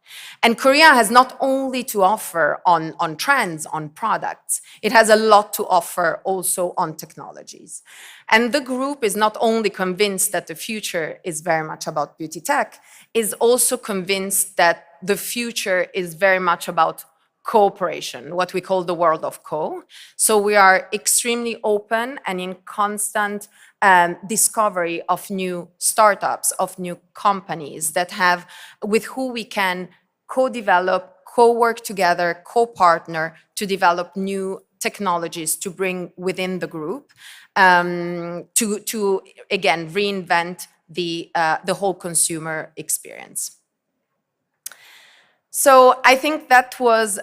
And Korea has not only to offer on trends, on products, it has a lot to offer also on technologies. And the group is not only convinced that the future is very much about beauty tech, is also convinced that the future is very much about cooperation, what we call the world of co. So we are extremely open and in constant discovery of new startups, of new companies that have, with who we can co-develop, co-work together, co-partner to develop new technologies to bring within the group to again reinvent the whole consumer experience. So I think that was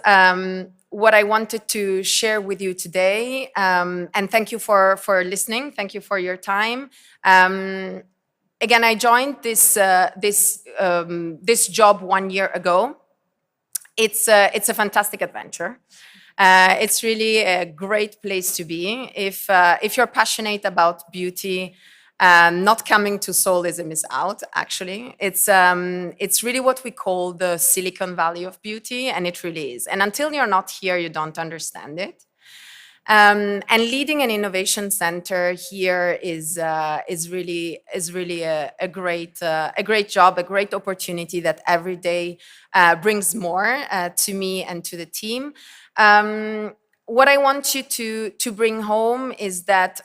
what I wanted to share with you today. And thank you for listening. Thank you for your time. Again, I joined this job 1 year ago. It's a fantastic adventure. It's really a great place to be. If you're passionate about beauty, not coming to Seoul is a miss out, actually. It's really what we call the Silicon Valley of beauty, and it really is. And until you're not here, you don't understand it. And leading an innovation center here is really a great job, a great opportunity that every day brings more to me and to the team. What I want you to bring home is that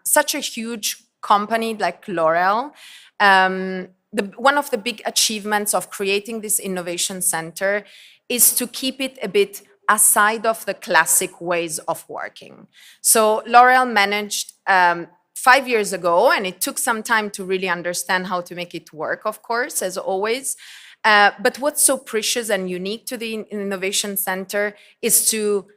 such a huge company like L'Oréal, one of the big achievements of creating this innovation center is to keep it a bit aside of the classic ways of working. So L'Oréal managed 5 years ago, and it took some time to really understand how to make it work, of course, as always. But what's so precious and unique to the Innovation Center is to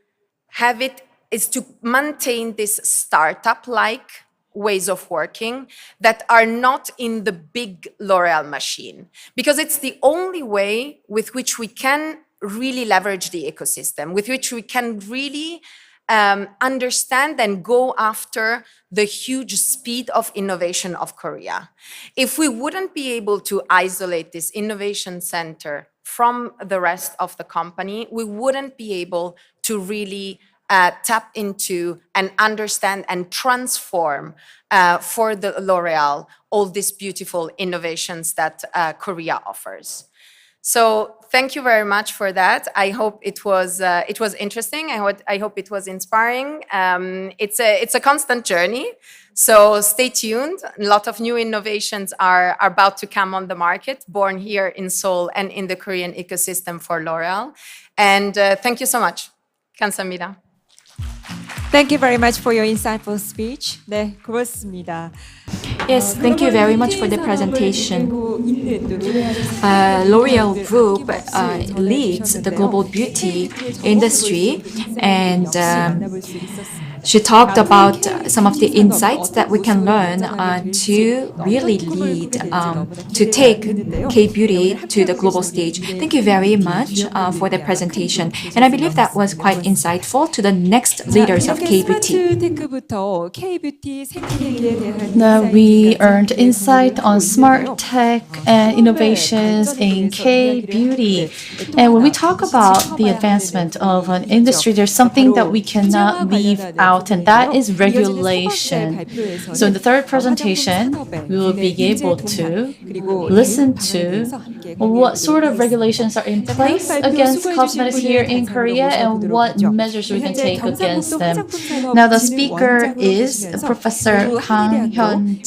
maintain this startup-like ways of working that are not in the big L'Oreal machine, because it's the only way with which we can really leverage the ecosystem, with which we can really understand and go after the huge speed of innovation of Korea. If we wouldn't be able to isolate this innovation center from the rest of the company, we wouldn't be able to really tap into and understand and transform for the L'Oreal all these beautiful innovations that Korea offers. So thank you very much for that. I hope it was interesting. I hope it was inspiring. It's a constant journey, so stay tuned. A lot of new innovations are about to come on the market, born here in Seoul and in the Korean ecosystem for L'Oreal. And thank you so much. 감사합니다. Thank you very much for your insightful speech. 네, 고맙습니다. Yes, thank you very much for the presentation. L'Oreal Group leads the global beauty industry, and she talked about some of the insights that we can learn to really lead, to take K-beauty to the global stage. Thank you very much for the presentation. And I believe that was quite insightful to the next leaders of K-beauty. 테크부터 K-뷰티 생태계에 대한 Now we earned insight on smart tech and innovations in K-beauty. And when we talk about the advancement of an industry, there's something that we cannot leave out, and that is regulation. So in the third presentation, we will be able to listen to what sort of regulations are in place against cosmetics here in Korea and what measures we can take against them. Now the speaker is Professor Kang Hyun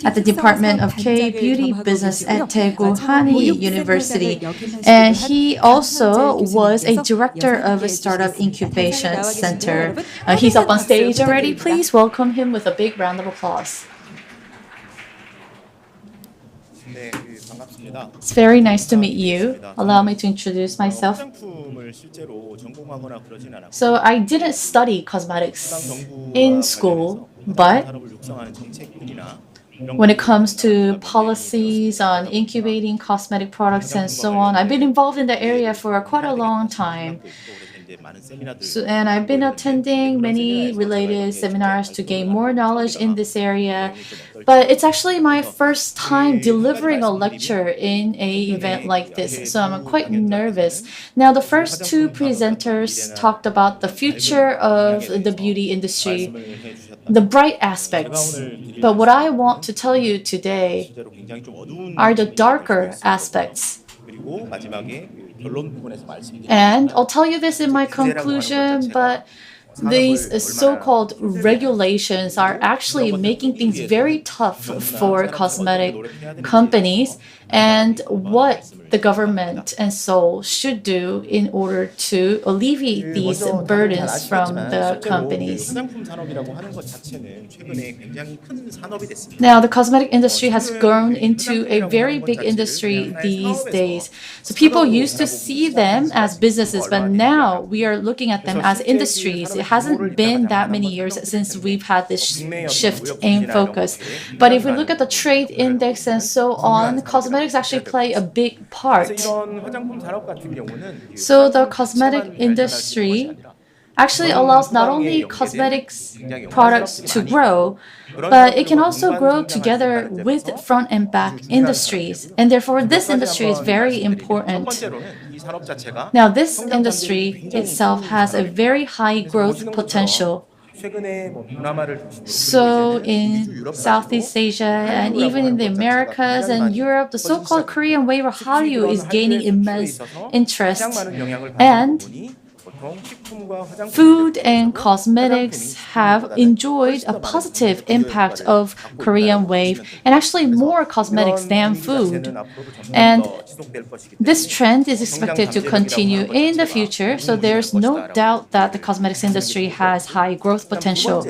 at the Department of K-Beauty Business at DAEGU HAANY University. And he also was a director of a startup incubation center. He's up on stage already. Please welcome him with a big round of applause. It's very nice to meet you. Allow me to introduce myself. So I didn't study cosmetics in school, but when it comes to policies on incubating cosmetic products and so on, I've been involved in the area for quite a long time. And I've been attending many related seminars to gain more knowledge in this area. But it's actually my first time delivering a lecture in an event like this, so I'm quite nervous. Now, the first two presenters talked about the future of the beauty industry, the bright aspects. But what I want to tell you today are the darker aspects. And I'll tell you this in my conclusion, but these so-called regulations are actually making things very tough for cosmetic companies, and what the government and Seoul should do in order to alleviate these burdens from the companies. Now, the cosmetic industry has grown into a very big industry these days. So people used to see them as businesses, but now we are looking at them as industries. It hasn't been that many years since we've had this shift in focus. But if we look at the trade index and so on, cosmetics actually play a big part. So the cosmetic industry actually allows not only cosmetics products to grow, but it can also grow together with front and back industries. And therefore, this industry is very important. Now, this industry itself has a very high growth potential. So in Southeast Asia and even in the Americas and Europe, the so-called Korean wave of Hallyu is gaining immense interest. And food and cosmetics have enjoyed a positive impact of Korean wave, and actually more cosmetics than food. And this trend is expected to continue in the future, so there's no doubt that the cosmetics industry has high growth potential.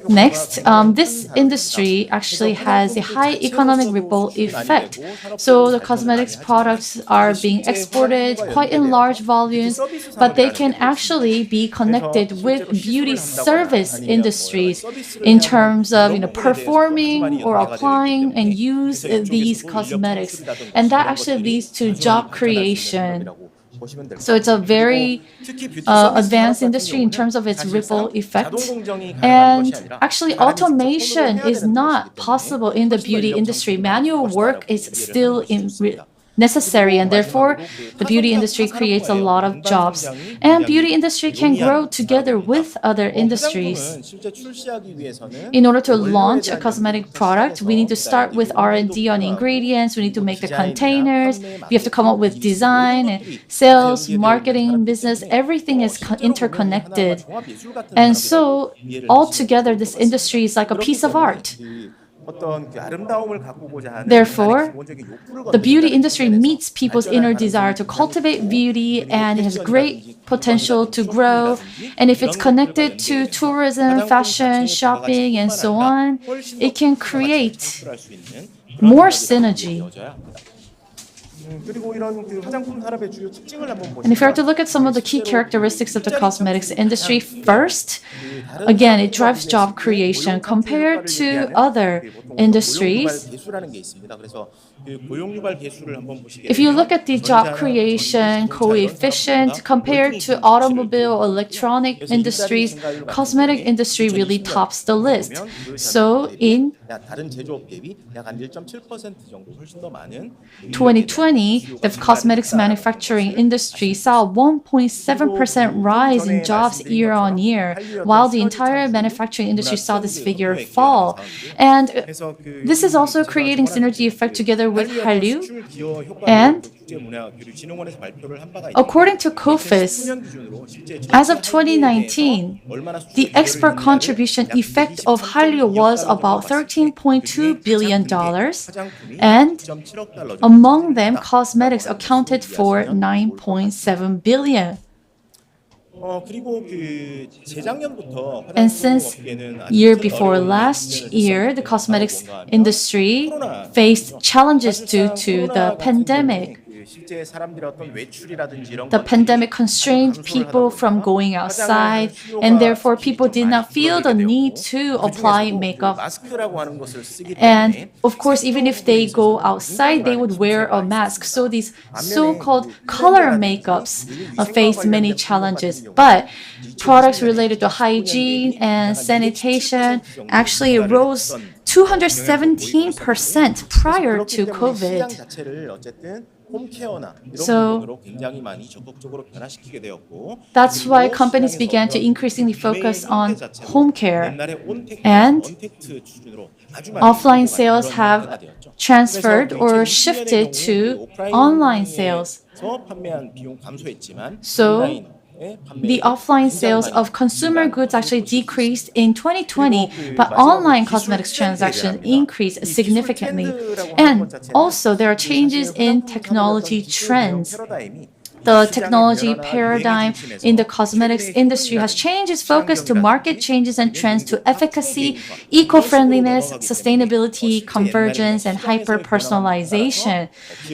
Next, this industry actually has a high economic ripple effect. So the cosmetics products are being exported quite in large volumes, but but they can actually be connected with beauty service industries in terms of performing or applying and use these cosmetics. And that actually leads to job creation. So it's a very advanced industry in terms of its ripple effect. And actually, automation is not possible in the beauty industry. Manual work is still necessary, and therefore the beauty industry creates a lot of jobs, and beauty industry can grow together with other industries. In order to launch a cosmetic product, we need to start with R&D on ingredients, we need to make the containers, we have to come up with design and sales, marketing, business, everything is interconnected. And so altogether this industry is like a piece of art. Therefore, the beauty industry meets people's inner desire to cultivate beauty, and it has great potential to grow. And if it's connected to tourism, fashion, shopping, and so on, it can create more synergy. And if you were to look at some of the key characteristics of the cosmetics industry, first, again, it drives job creation compared to other industries. If you look at the job creation coefficient compared to automobile, electronic industries, cosmetic industry really tops the list. So in 2020, the cosmetics manufacturing industry saw a 1.7% rise in jobs year on year, while the entire manufacturing industry saw this figure fall. And this is also creating synergy effect together with Hallyu. And according to COFIS, as of 2019, the export contribution effect of Hallyu was about $13.2 billion, and among them, cosmetics accounted for $9.7 billion. And since year before last year, the cosmetics industry faced challenges due to the pandemic. The pandemic constrained people from going outside, and therefore people did not feel the need to apply makeup. And of course, even if they go outside, they would wear a mask. So these so-called color makeups faced many challenges. But products related to hygiene and sanitation actually rose 217% prior to COVID. So that's why companies began to increasingly focus on home care, and offline sales have transferred or shifted to online sales. So the offline sales of consumer goods actually decreased in 2020, but online cosmetics transactions increased significantly. And also, there are changes in technology trends. The technology paradigm in the cosmetics industry has changed its focus to market changes and trends to efficacy, eco-friendliness, sustainability, convergence, and hyper-personalization.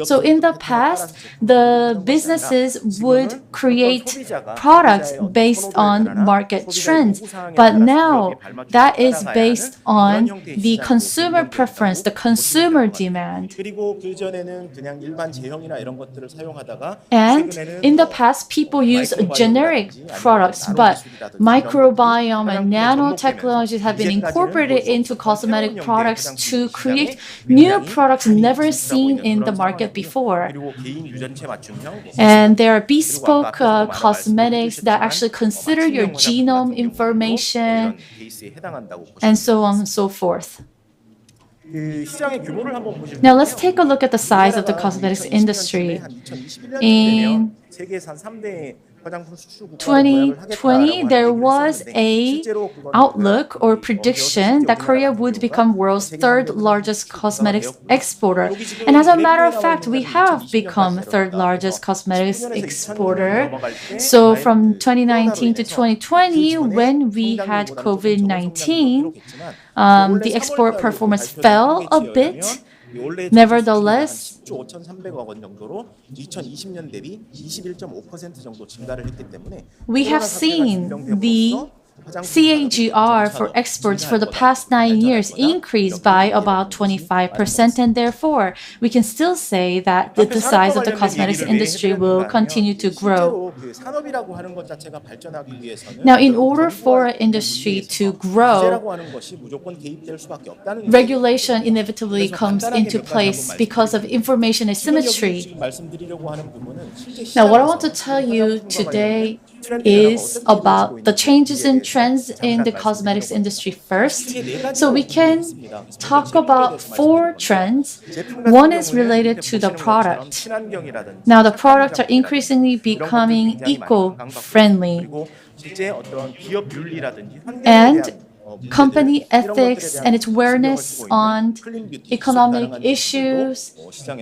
So in the past, the businesses would create products based on market trends. But now, that is based on the consumer preference, the consumer demand. And in the past, people use generic products, but microbiome and nanotechnologies have been incorporated into cosmetic products to create new products never seen in the market before. And there are bespoke cosmetics that actually consider your genome information, and so on and so forth. Now let's take a look at the size of the cosmetics industry. In 2020, there was an outlook or prediction that Korea would become world's third largest cosmetics exporter. And as a matter of fact, we have become third largest cosmetics exporter. So from 2019 to 2020, when we had COVID-19, the export performance fell a bit. Nevertheless, 10조 5,300억 원 정도로 2020년 대비 21.5% 정도 증가를 했기 때문에 we have seen the CAGR for exports for the past 9 years increased by about 25%, and therefore we can still say that the size of the cosmetics industry will continue to grow. 실제로 그 산업이라고 하는 것 자체가 발전하기 위해서는 Now, in order for an industry to grow, 규제라고 하는 것이 무조건 개입될 수밖에 없다는 regulation inevitably comes into place because of information asymmetry. 지금 말씀드리려고 하는 부분은 실제 Now, what I want to tell you today is about the changes in trends in the cosmetics industry first. So we can talk about 4 trends. One is related to the product. Now, the products are increasingly becoming eco-friendly. 그리고 실제 어떤 기업 윤리라든지 And company ethics and its awareness on economic issues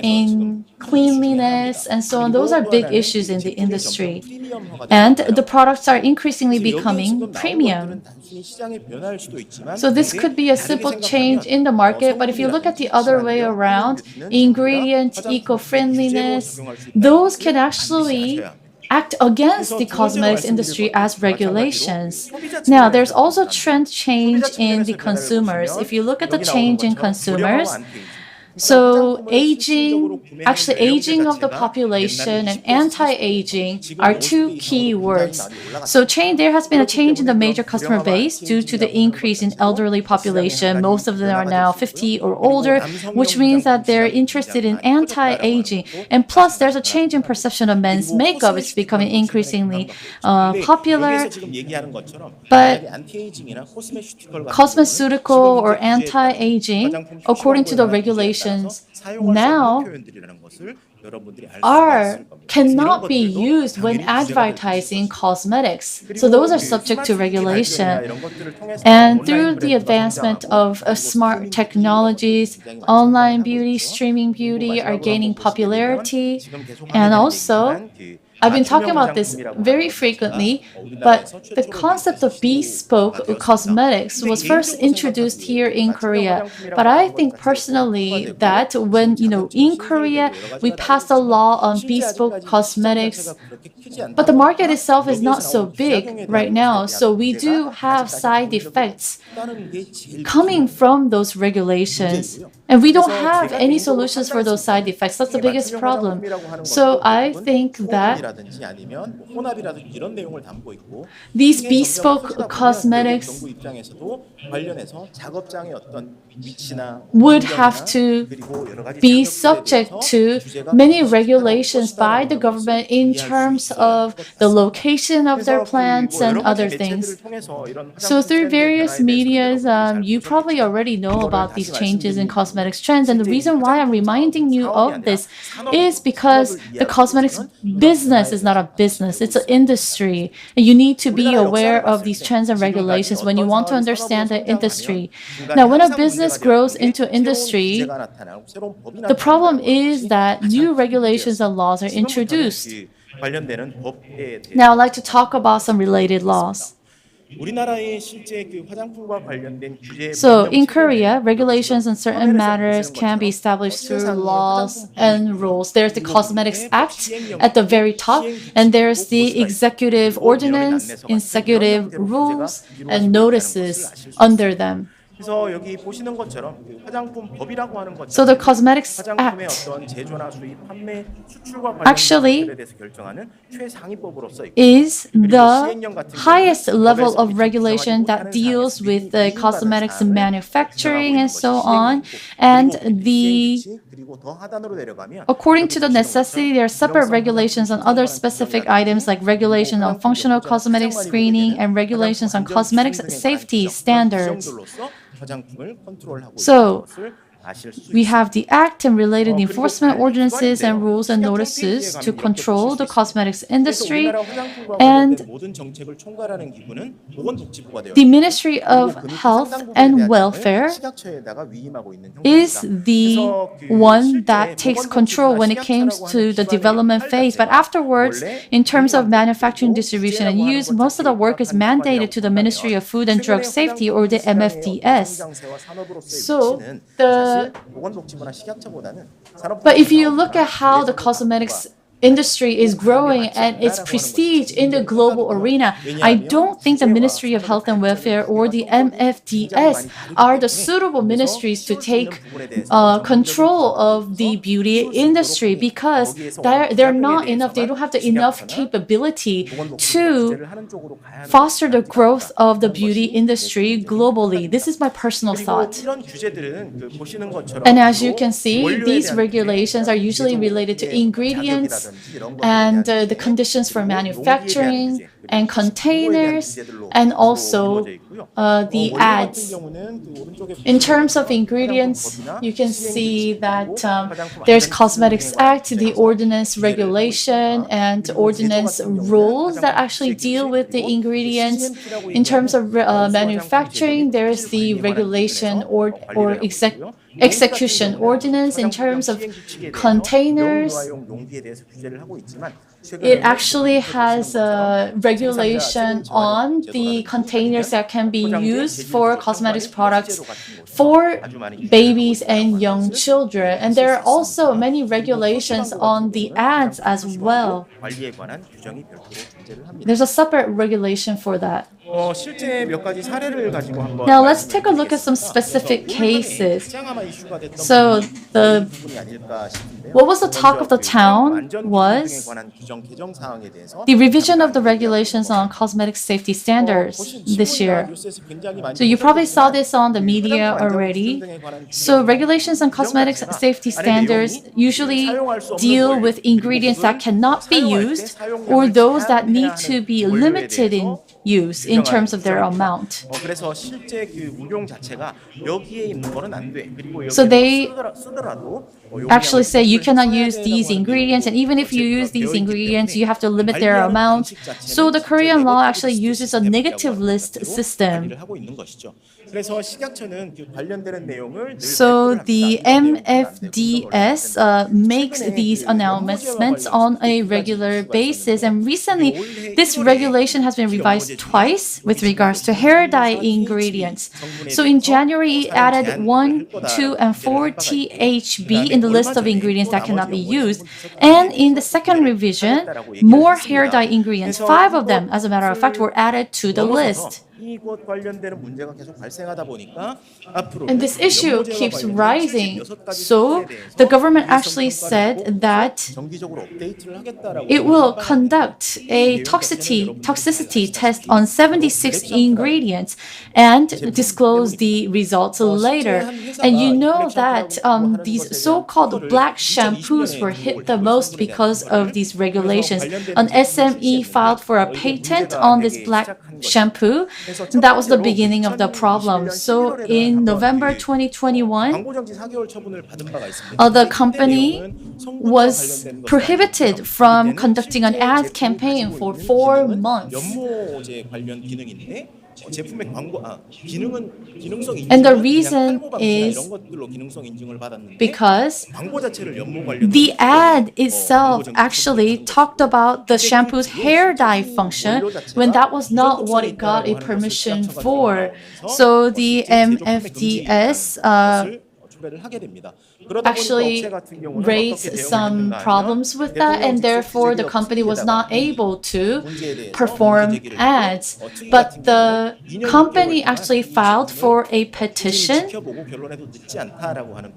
in cleanliness and so on. Those are big issues in the industry. And the products are increasingly becoming premium. So this could be a simple change in the market, but if you look at the other way around, ingredient eco-friendliness, those can actually act against the cosmetics industry as regulations. Now, there's also trend change in the consumers. If you look at the change in consumers, so aging of the population and anti-aging are 2 key words. So there has been a change in the major customer base due to the increase in elderly population. Most of them are now 50 or older, which means that they're interested in anti-aging. And plus, there's a change in perception of men's makeup. It's becoming increasingly popular. But cosmeceutical or anti-aging, according to the regulations, now cannot be used when advertising cosmetics. So those are subject to regulation. And through the advancement of smart technologies, online beauty, streaming beauty are gaining popularity. And also, I've been talking about this very frequently, but the concept of bespoke cosmetics was first introduced here in Korea. But I think personally that when, in Korea, we passed a law on bespoke cosmetics, but the market itself is not so big right now. So we do have side effects coming from those regulations. And we don't have any solutions for those side effects. That's the biggest problem. So I think that these bespoke cosmetics would have to be subject to many regulations by the government in terms of the location of their plants and other things. So through various medias, you probably already know about these changes in cosmetics trends. And the reason why I'm reminding you of this is because the cosmetics business is not a business, it's an industry. And you need to be aware of these trends and regulations when you want to understand the industry. Now, when a business grows into industry, the problem is that new regulations and laws are introduced. Now, I'd like to talk about some related laws. So in Korea, regulations on certain matters can be established through laws and rules. There's the Cosmetics Act at the very top, and there's the executive ordinance, executive rules, and notices under them. So the Cosmetics Act actually is the highest level of regulation that deals with the cosmetics manufacturing and so on. And according to the necessity, there are separate regulations on other specific items like regulation on functional cosmetics screening and regulations on cosmetics safety standards. So we have the Act and related enforcement ordinances and rules and notices to control the cosmetics industry, and the Ministry of Health and Welfare is the one that takes control when it comes to the development phase. But afterwards, in terms of manufacturing, distribution, and use, most of the work is mandated to the Ministry of Food and Drug Safety, or the MFDS. So the 보건복지부나 식약처보다는 산업 But if you look at how the cosmetics industry is growing and its prestige in the global arena, I don't think the Ministry of Health and Welfare or the MFDS are the suitable ministries to take control of the beauty industry, because they're not enough. They don't have the enough capability to foster the growth of the beauty industry globally. This is my personal thought. And as you can see, these regulations are usually related to ingredients and the conditions for manufacturing and containers, and also the ads. In terms of ingredients, you can see that there's Cosmetics Act, the ordinance regulation, and ordinance rules that actually deal with the ingredients. In terms of manufacturing, there's the regulation or execution ordinance. In terms of containers, it actually has a regulation on the containers that can be used for cosmetics products for babies and young children. And there are also many regulations on the ads as well. There's a separate regulation for that. Now let's take a look at some specific cases. So what was the talk of the town was the revision of the regulations on cosmetic safety standards this year. So you probably saw this on the media already. So regulations on cosmetic safety standards usually deal with ingredients that cannot be used or those that need to be limited in use in terms of their amount. So they actually say you cannot use these ingredients, and even if you use these ingredients, you have to limit their amount. So the Korean law actually uses a negative list system. So the MFDS makes these announcements on a regular basis, and recently this regulation has been revised twice with regards to hair dye ingredients. So in January, it added 1, 2, and 4 THB in the list of ingredients that cannot be used. And in the second revision, more hair dye ingredients, 5 of them, as a matter of fact, were added to the list. And this issue keeps rising. So the government actually said that it will conduct a toxicity test on 76 ingredients and disclose the results later. And you know that these so-called black shampoos were hit the most because of these regulations. An SME filed for a patent on this black shampoo. And that was the beginning of the problem. So in November 2021, the company was prohibited from conducting an ad campaign for 4 months. And the reason is because the ad itself actually talked about the shampoo's hair dye function when that was not what it got a permission for. So the MFDS actually raised some problems with that, and therefore the company was not able to perform ads. But the company actually filed for a petition,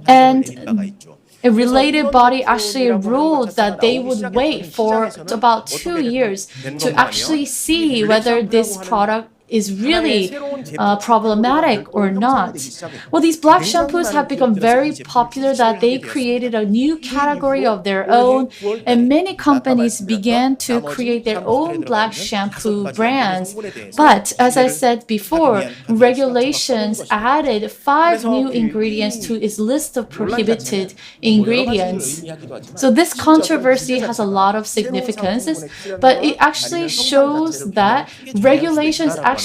and a related body actually ruled that they would wait for about 2 years to actually see whether this product is really problematic or not. Well, these black shampoos have become very popular that they created a new category of their own, and many companies began to create their own black shampoo brands. But as I said before, regulations added 5 new ingredients to its list of prohibited ingredients. So this controversy has a lot of significances, but it actually shows that regulations actually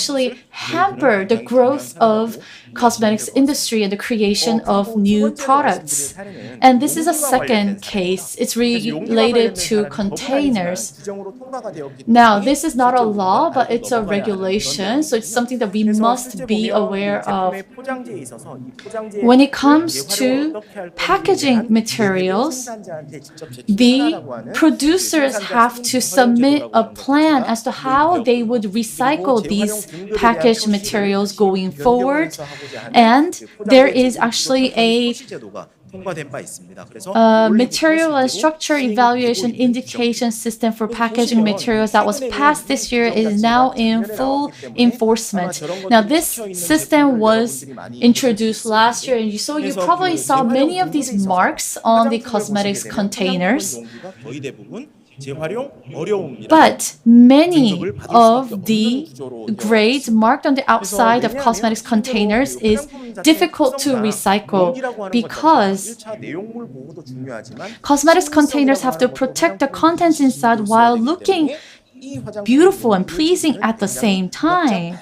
hamper the growth of cosmetics industry and the creation of new products. And this is a second case. It's related to containers. Now, this is not a law, but it's a regulation, so it's something that we must be aware of. When it comes to packaging materials, the producers have to submit a plan as to how they would recycle these packaged materials going forward. And there is actually a material and structure evaluation indication system for packaging materials that was passed this year is now in full enforcement. Now, this system was introduced last year, and you probably saw many of these marks on the cosmetics containers. But many of the grades marked on the outside of cosmetics containers is difficult to recycle because cosmetics containers have to protect the contents inside while looking beautiful and pleasing at the same time.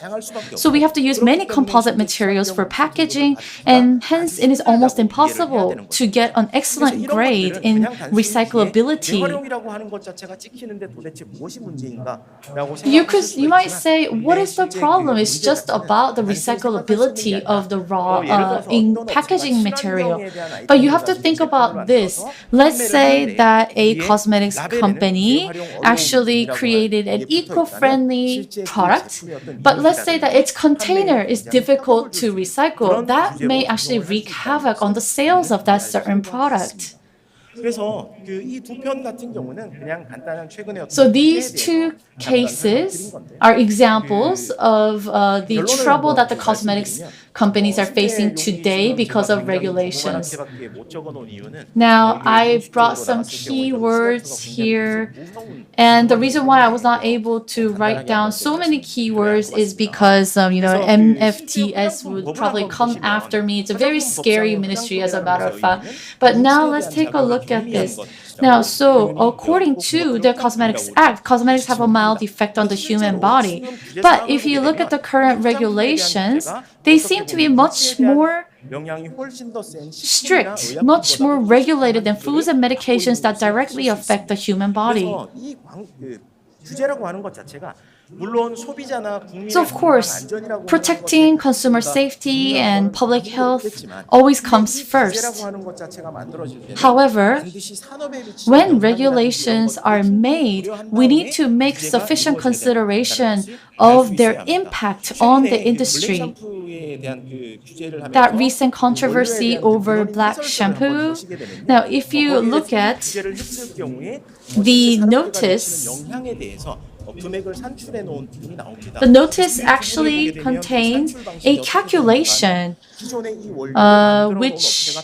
So we have to use many composite materials for packaging, and hence it is almost impossible to get an excellent grade in recyclability. You might say, what is the problem? It's just about the recyclability of the raw in packaging material. But you have to think about this. Let's say that a cosmetics company actually created an eco-friendly product, but let's say that its container is difficult to recycle. That may actually wreak havoc on the sales of that certain product. So these two cases are examples of the trouble that the cosmetics companies are facing today because of regulations. Now, I brought some keywords here, and the reason why I was not able to write down so many keywords is because MFTS would probably come after me. It's a very scary ministry, as a matter of fact. But now let's take a look at this. Now, so according to the Cosmetics Act, cosmetics have a mild effect on the human body. But if you look at the current regulations, they seem to be much more strict, much more regulated than foods and medications that directly affect the human body. So of course, protecting consumer safety and public health always comes first. However, when regulations are made, we need to make sufficient consideration of their impact on the industry. That recent controversy over black shampoo. Now, if you look at the notice, the notice actually contains a calculation which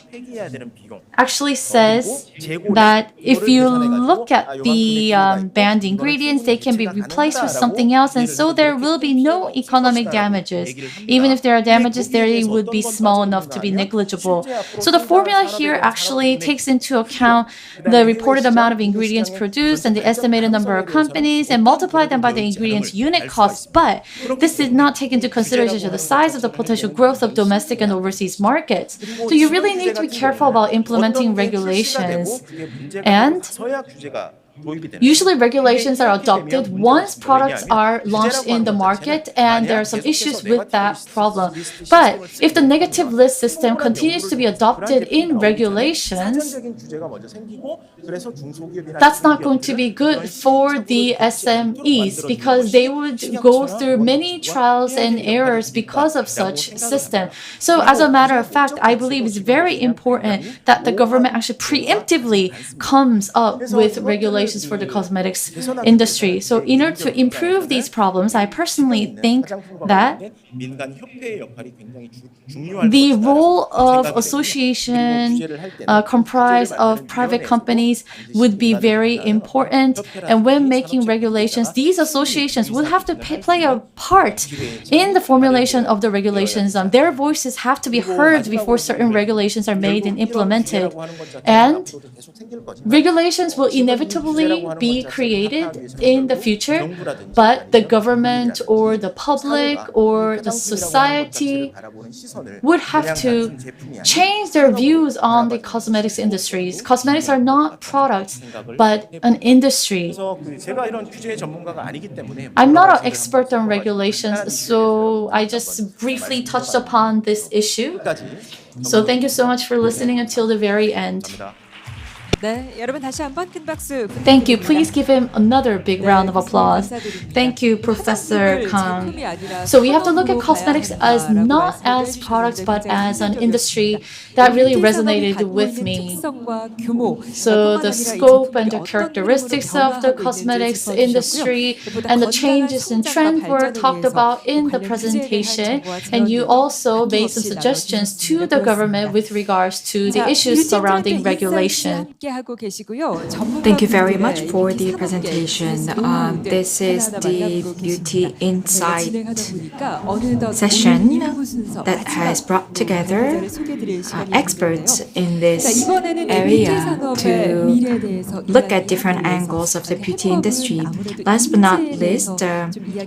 actually says that if you look at the banned ingredients, they can be replaced with something else, and so there will be no economic damages. Even if there are damages, they would be small enough to be negligible. So the formula here actually takes into account the reported amount of ingredients produced and the estimated number of companies and multiply them by the ingredients unit cost, but this did not take into consideration the size of the potential growth of domestic and overseas markets. So you really need to be careful about implementing regulations. And usually regulations are adopted once products are launched in the market and there are some issues with that problem. But if the negative list system continues to be adopted in regulations, that's not going to be good for the SMEs because they would go through many trials and errors because of such system. So as a matter of fact, I believe it's very important that the government actually preemptively comes up with regulations for the cosmetics industry. So in order to improve these problems, I personally think that the role of association comprised of private companies would be very important. And when making regulations, these associations would have to play a part in the formulation of the regulations. Their voices have to be heard before certain regulations are made and implemented. And regulations will inevitably truly be created in the future, but the government or the public or the society would have to change their views on the cosmetics industries. Cosmetics are not products, but an industry. 제가 이런 규제의 전문가가 아니기 때문에 I'm not an expert on regulations, so I just briefly touched upon this issue. So thank you so much for listening until the very end. 네, 여러분 다시 한번 큰 박수 부탁드립니다. Thank you. Please give him another big round of applause. Thank you, Professor Kang. So we have to look at cosmetics as not as products, but as an industry that really resonated with me. So the scope and the characteristics of the cosmetics industry and the changes in trend were talked about in the presentation. And you also made some suggestions to the government with regards to the issues surrounding regulation. Thank you very much for the presentation. This is the Beauty Insight session that has brought together experts in this area to look at different angles of the beauty industry. Last but not least,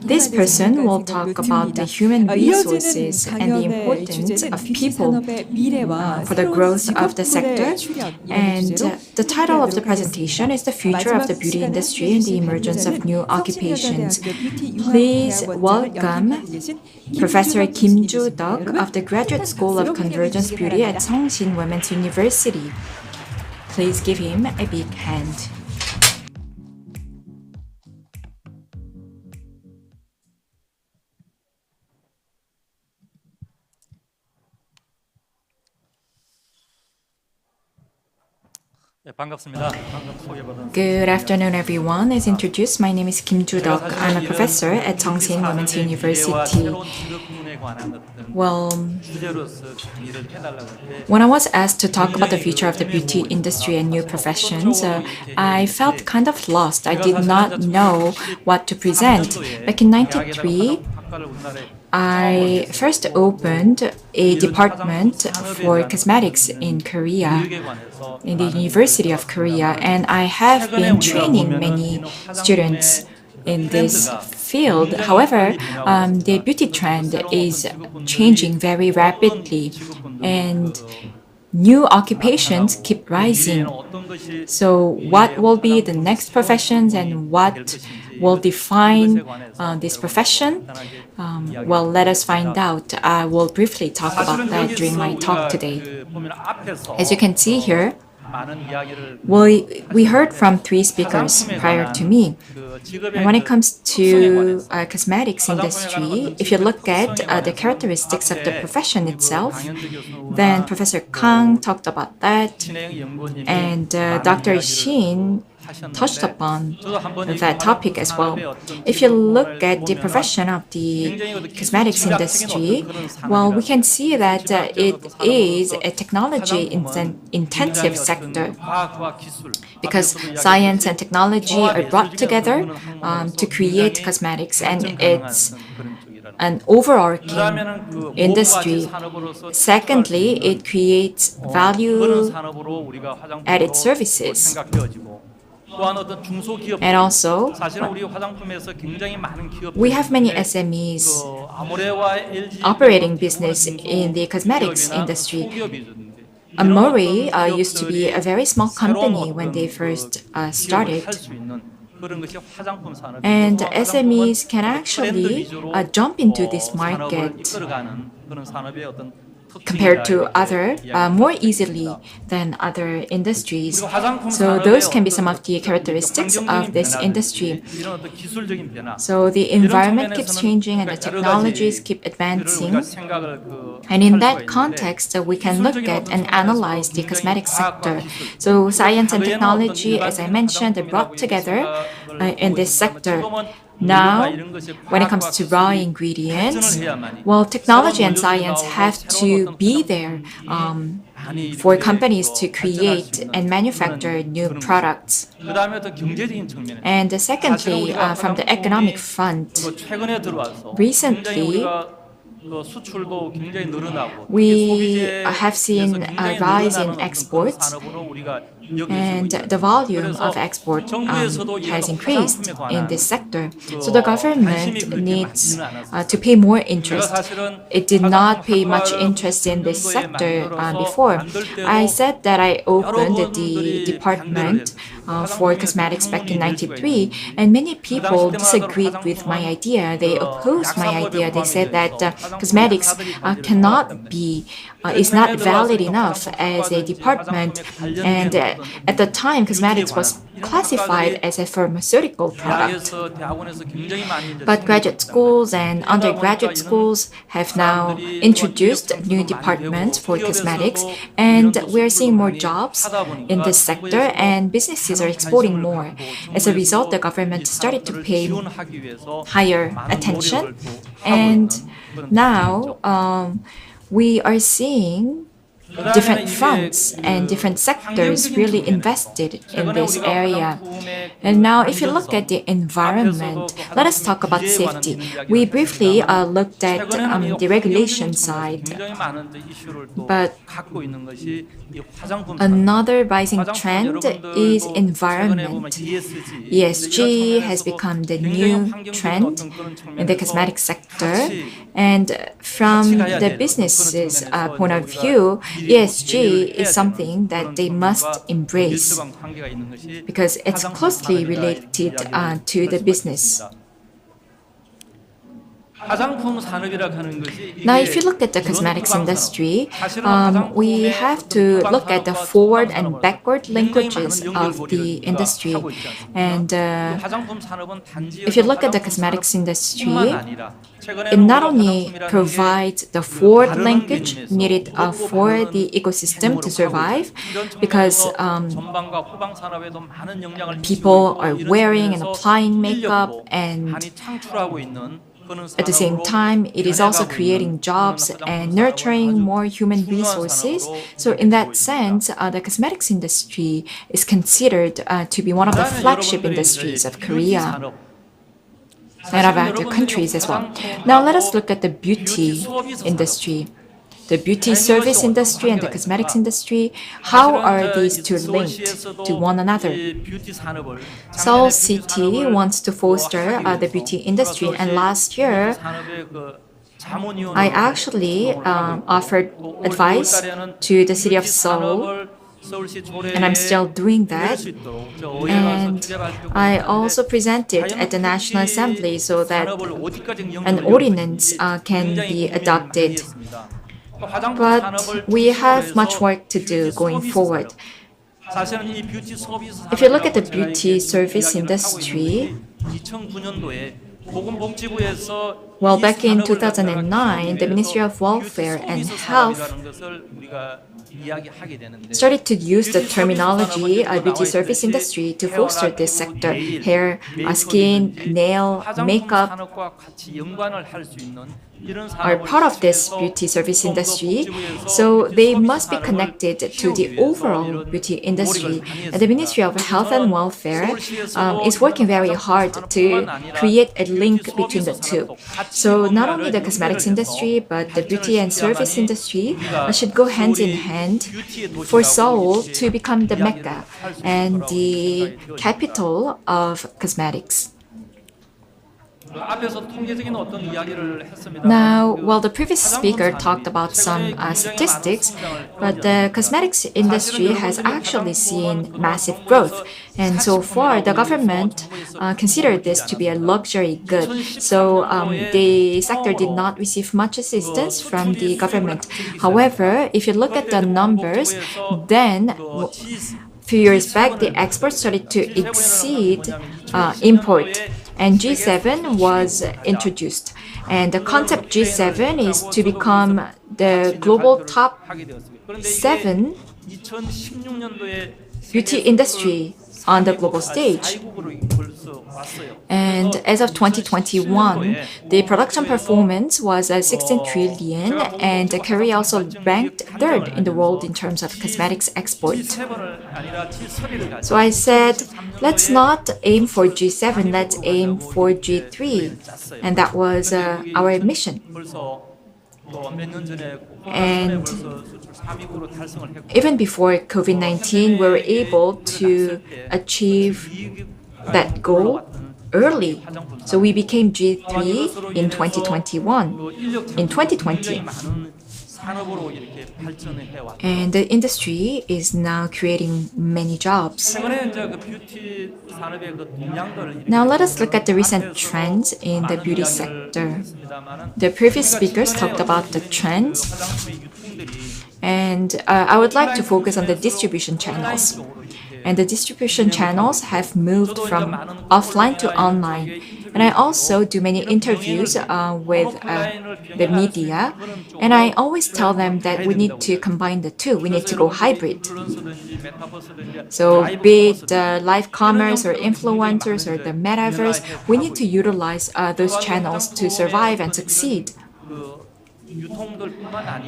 this person will talk about the human resources and the importance of people for the growth of the sector. And the title of the presentation is The Future of the Beauty Industry and the Emergence of New Occupations. Please welcome Professor Kim Joo-deok of the Graduate School of Convergence Beauty at SUNGSHIN Women's University. Please give him a big hand. Good afternoon, everyone. As introduced, my name is Kim Joo-deok. I'm a professor at SUNGSHIN Women's University. Well, when I was asked to talk about the future of the beauty industry and new professions, I felt kind of lost. I did not know what to present. Back in 1993, I first opened a department for cosmetics in Korea, in the University of Korea, and I have been training many students in this field. However, the beauty trend is changing very rapidly, and new occupations keep rising. So what will be the next professions and what will define this profession? Well, let us find out. I will briefly talk about that during my talk today. As you can see here, we heard from 3 speakers prior to me. And when it comes to cosmetics industry, if you look at the characteristics of the profession itself, then Professor Kang talked about that, and Dr. Shin touched upon that topic as well. If you look at the profession of the cosmetics industry, well, we can see that it is a technology-intensive sector because science and technology are brought together to create cosmetics, and it's an overarching industry. Secondly, it creates value-added services. And also, we have many SMEs operating business in the cosmetics industry. Amori used to be a very small company when they first started. And SMEs can actually jump into this market compared to other more easily than other industries. So those can be some of the characteristics of this industry. So the environment keeps changing and the technologies keep advancing. And in that context, we can look at and analyze the cosmetics sector. So science and technology, as I mentioned, are brought together in this sector. Now, when it comes to raw ingredients, well, technology and science have to be there for companies to create and manufacture new products. And secondly, from the economic front, recently, we have seen a rise in exports, and the volume of export has increased in this sector. So the government needs to pay more interest. It did not pay much interest in this sector before. I said that I opened the department for cosmetics back in '93, and many people disagreed with my idea. They opposed my idea. They said that cosmetics is not valid enough as a department, and at the time, cosmetics was classified as a pharmaceutical product. But graduate schools and undergraduate schools have now introduced new departments for cosmetics, and we're seeing more jobs in this sector, and businesses are exporting more. As a result, the government started to pay higher attention, and now we are seeing different fronts and different sectors really invested in this area. And now if you look at the environment, let us talk about safety. We briefly looked at the regulation side, but another rising trend is environment. ESG has become the new trend in the cosmetic sector, and from the business's point of view, ESG is something that they must embrace because it's closely related to the business. Now, if you look at the cosmetics industry, we have to look at the forward and backward linkages of the industry. And if you look at the cosmetics industry, it not only provides the forward linkage needed for the ecosystem to survive, because people are wearing and applying makeup, and at the same time, it is also creating jobs and nurturing more human resources. So in that sense, the cosmetics industry is considered to be one of the flagship industries of Korea and of other countries as well. Now let us look at the beauty industry. The beauty service industry and the cosmetics industry, how are these two linked to one another? Seoul City wants to foster the beauty industry, and last year I actually offered advice to the city of Seoul, and I'm still doing that. And I also presented at the National Assembly so that an ordinance can be adopted. But we have much work to do going forward. If you look at the beauty service industry, well, back in 2009, the Ministry of Welfare and Health started to use the terminology beauty service industry to foster this sector. Hair, skin, nail, makeup are part of this beauty service industry, so they must be connected to the overall beauty industry. And the Ministry of Health and Welfare is working very hard to create a link between the two. So not only the cosmetics industry, but the beauty and service industry should go hand in hand for Seoul to become the Mecca and the capital of cosmetics. Now, well, the previous speaker talked about some statistics, but the cosmetics industry has actually seen massive growth. And so far, the government considered this to be a luxury good. So the sector did not receive much assistance from the government. However, if you look at the numbers, then a few years back, the exports started to exceed import. And G7 was introduced. And the concept G7 is to become the global top 7 beauty industry on the global stage. And as of 2021, the production performance was 16 trillion, and Korea also ranked 3rd in the world in terms of cosmetics export. So I said, let's not aim for G7, let's aim for G3. And that was our mission. And even before COVID-19, we were able to achieve that goal early. So we became G3 in 2021, in 2020. And the industry is now creating many jobs. Now let us look at the recent trends in the beauty sector. The previous speakers talked about the trends, and I would like to focus on the distribution channels. And the distribution channels have moved from offline to online. And I also do many interviews with the media, and I always tell them that we need to combine the two. We need to go hybrid. So be it live commerce or influencers or the metaverse, we need to utilize those channels to survive and succeed.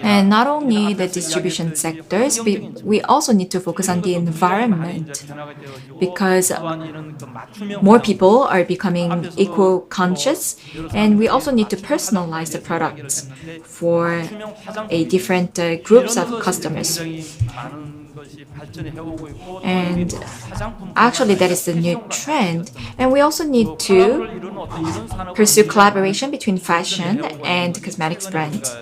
And not only the distribution sectors, we also need to focus on the environment, because more people are becoming eco-conscious, and we also need to personalize the products for a different groups of customers. And actually that is the new trend. And we also need to pursue collaboration between fashion and cosmetics brands.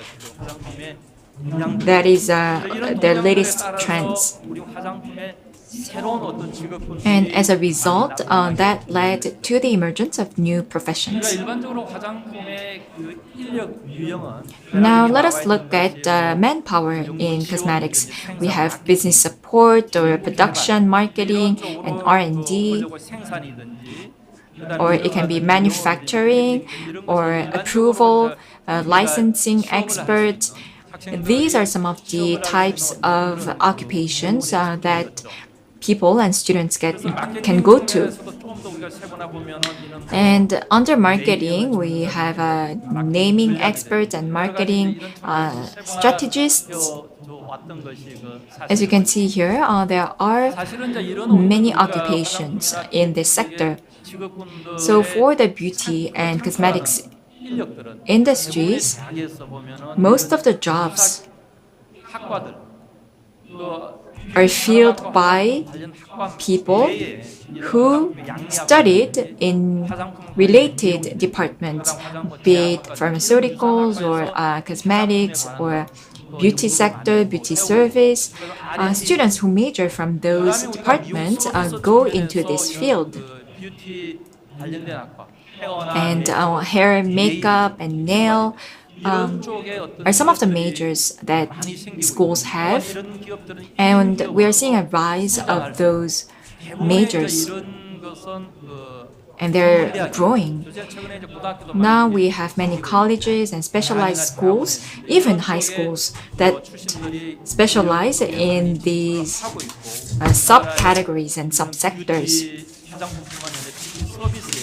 That is their latest trends. And as a result, that led to the emergence of new professions. Now let us look at manpower in cosmetics. We have business support or production, marketing, and R&D. Or it can be manufacturing or approval, licensing experts. These are some of the types of occupations that people and students can go to. And under marketing, we have naming experts and marketing strategists. As you can see here, there are many occupations in this sector. So for the beauty and cosmetics industries, most of the jobs are filled by people who studied in related departments, be it pharmaceuticals or cosmetics or beauty sector, beauty service. Students who major from those departments go into this field. And hair, makeup, and nail are some of the majors that schools have, and we are seeing a rise of those majors, and they're growing. Now we have many colleges and specialized schools, even high schools, that specialize in these subcategories and subsectors.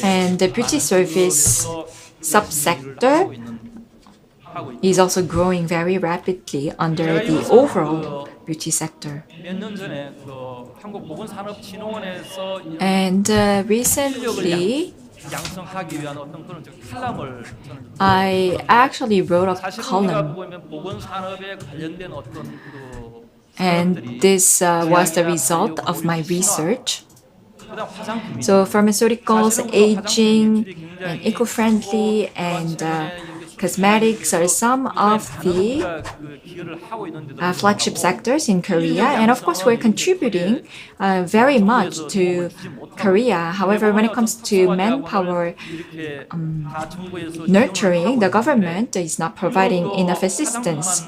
And the beauty service subsector is also growing very rapidly under the overall beauty sector. And recently, I actually wrote a column, and this was the result of my research. So pharmaceuticals, aging, and eco-friendly, and cosmetics are some of the flagship sectors in Korea. And of course, we're contributing very much to Korea. However, when it comes to manpower nurturing, the government is not providing enough assistance.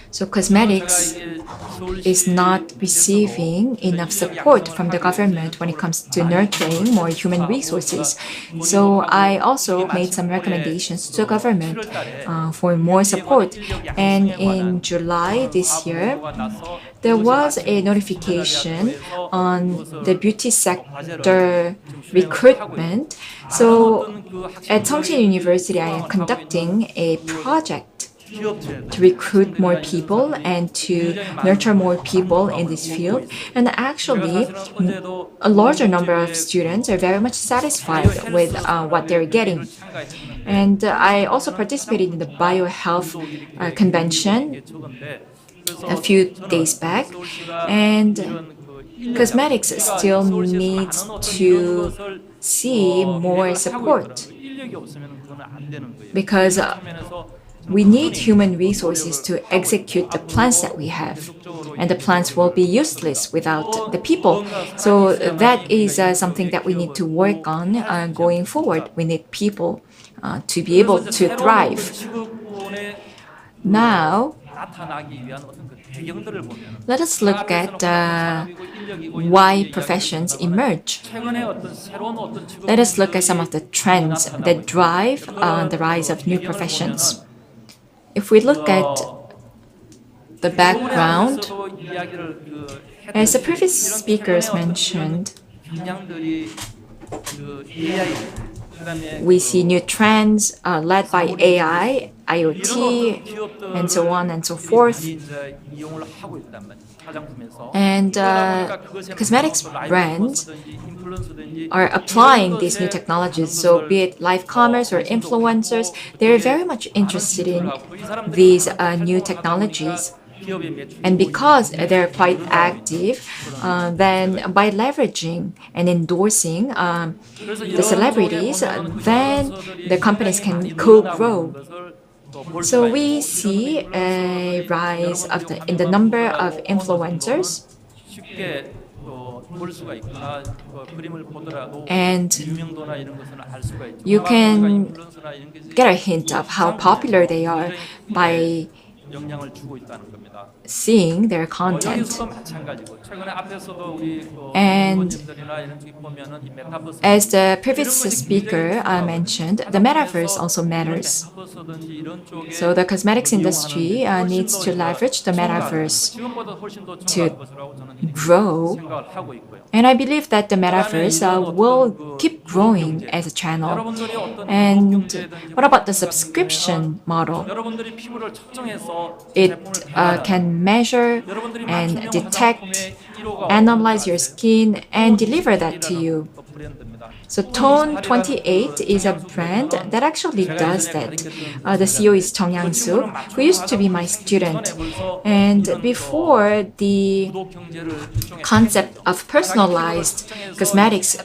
So cosmetics is not receiving enough support from the government when it comes to nurturing more human resources. So I also made some recommendations to the government for more support. And in July this year, there was a notification on the beauty sector recruitment. So at SUNGSHIN University, I am conducting a project to recruit more people and to nurture more people in this field. And actually, a larger number of students are very much satisfied with what they're getting. And I also participated in the biohealth convention a few days back. And cosmetics still needs to see more support because we need human resources to execute the plans that we have, and the plans will be useless without the people. So that is something that we need to work on going forward. We need people to be able to thrive. Now, let us look at why professions emerge. Let us look at some of the trends that drive the rise of new professions. If we look at the background, as the previous speakers mentioned, we see new trends led by AI, IoT, and so on and so forth. And cosmetics brands are applying these new technologies. So be it live commerce or influencers, they're very much interested in these new technologies. And because they're quite active, then by leveraging and endorsing the celebrities, then the companies can co-grow. So we see a rise in the number of influencers, and you can get a hint of how popular they are by seeing their content. And as the previous speaker mentioned, the metaverse also matters. So the cosmetics industry needs to leverage the metaverse to grow. And I believe that the metaverse will keep growing as a channel. And what about the subscription model? It can measure and detect, analyze your skin, and deliver that to you. So Tone 28 is a brand that actually does that. The CEO is Chung Yang-suk, who used to be my student. And before the concept of personalized cosmetics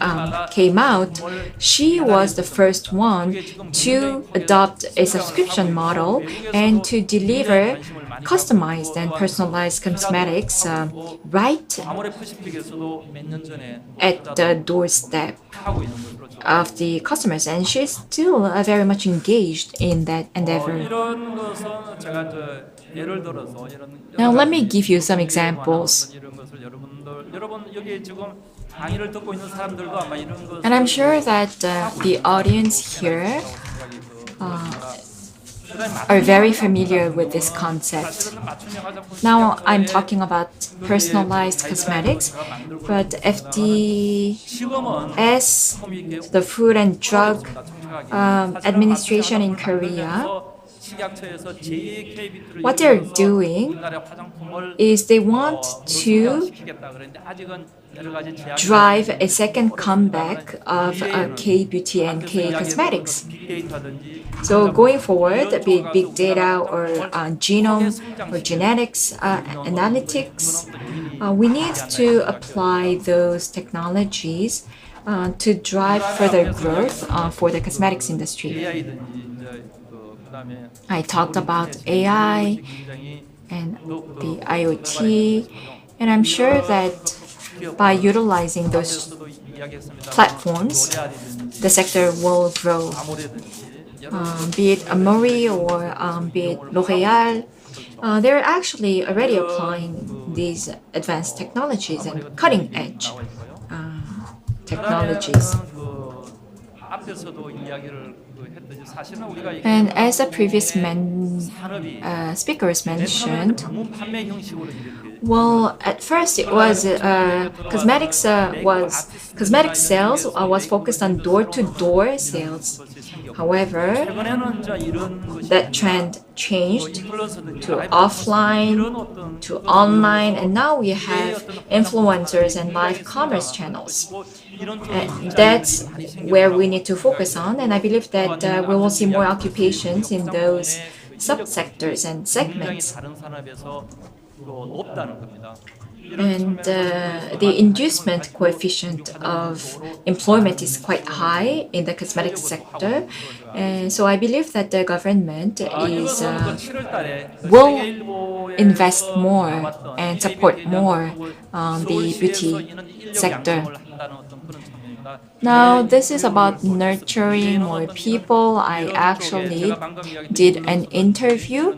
came out, she was the first one to adopt a subscription model and to deliver customized and personalized cosmetics right at the doorstep of the customers, and she's still very much engaged in that endeavor. Now let me give you some examples. And I'm sure that the audience here are very familiar with this concept. Now I'm talking about personalized cosmetics, but FDS, the Food and Drug Administration in Korea, what they're doing is they want to drive a second comeback of K-beauty and K-cosmetics. So going forward, be it big data or genome or genetics analytics, we need to apply those technologies to drive further growth for the cosmetics industry. I talked about AI and the IoT, and I'm sure that by utilizing those platforms, the sector will grow. Be it Amori or be it L'Oréal, they're actually already applying these advanced technologies and cutting-edge technologies. And as the previous speakers mentioned, well, at first it was cosmetic sales was focused on door-to-door sales. However, that trend changed to offline, to online, and now we have influencers and live commerce channels. And that's where we need to focus on, and I believe that we will see more occupations in those subsectors and segments. And the inducement coefficient of employment is quite high in the cosmetic sector. And so I believe that the government will invest more and support more the beauty sector. Now, this is about nurturing more people. I actually did an interview,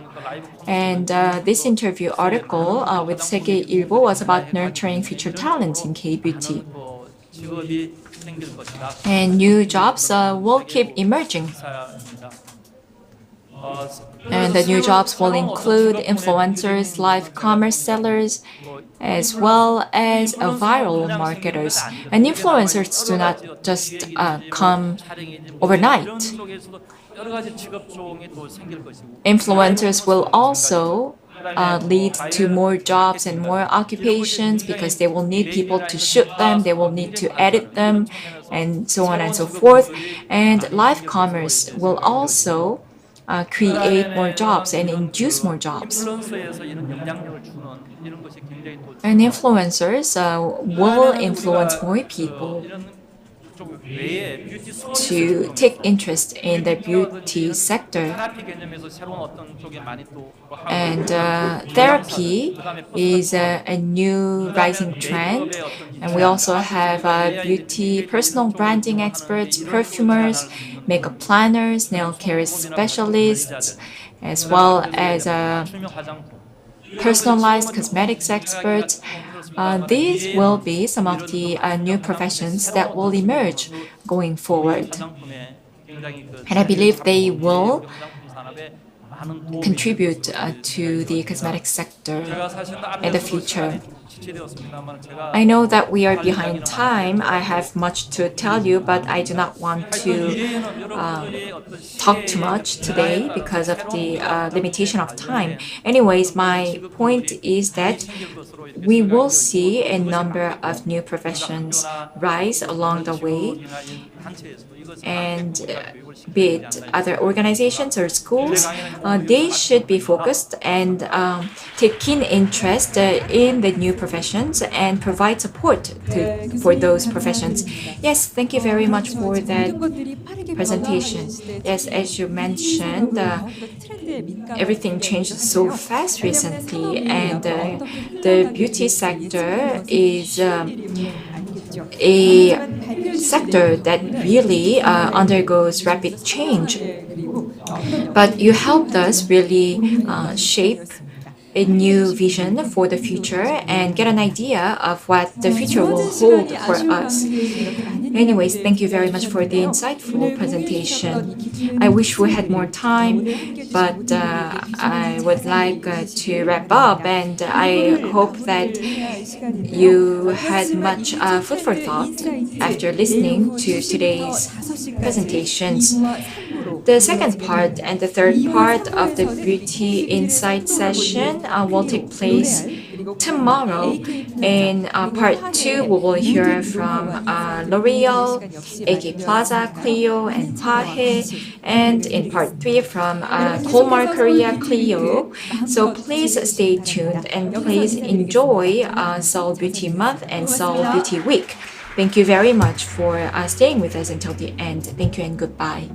and this interview article with 세계일보 was about nurturing future talents in K-beauty. And new jobs will keep emerging. And the new jobs will include influencers, live commerce sellers, as well as viral marketers. And influencers do not just come overnight. Influencers will also lead to more jobs and more occupations because they will need people to shoot them, they will need to edit them, and so on and so forth. And live commerce will also create more jobs and induce more jobs. And influencers will influence more people to take interest in the beauty sector. And therapy is a new rising trend. And we also have beauty personal branding experts, perfumers, makeup planners, nail care specialists, as well as personalized cosmetics experts. These will be some of the new professions that will emerge going forward. And I believe they will contribute to the cosmetic sector in the future. I know that we are behind time. I have much to tell you, but I do not want to talk too much today because of the limitation of time. Anyways, my point is that we will see a number of new professions rise along the way, and be it other organizations or schools, they should be focused and take keen interest in the new professions and provide support for those professions. Yes, thank you very much for that presentation. Yes, as you mentioned, everything changed so fast recently, and the beauty sector is a sector that really undergoes rapid change. But you helped us really shape a new vision for the future and get an idea of what the future will hold for us. Anyways, thank you very much for the insightful presentation. I wish we had more time, but I would like to wrap up, and I hope that you had much food for thought after listening to today's presentations. The second part and the third part of the Beauty Insight session will take place tomorrow. In part 2, we will hear from L'Oreal, AK Plaza, Clio, and Pahe, and in part 3 from Colmar Korea, Clio. So please stay tuned and please enjoy Seoul Beauty Month and Seoul Beauty Week. Thank you very much for staying with us until the end. Thank you and goodbye.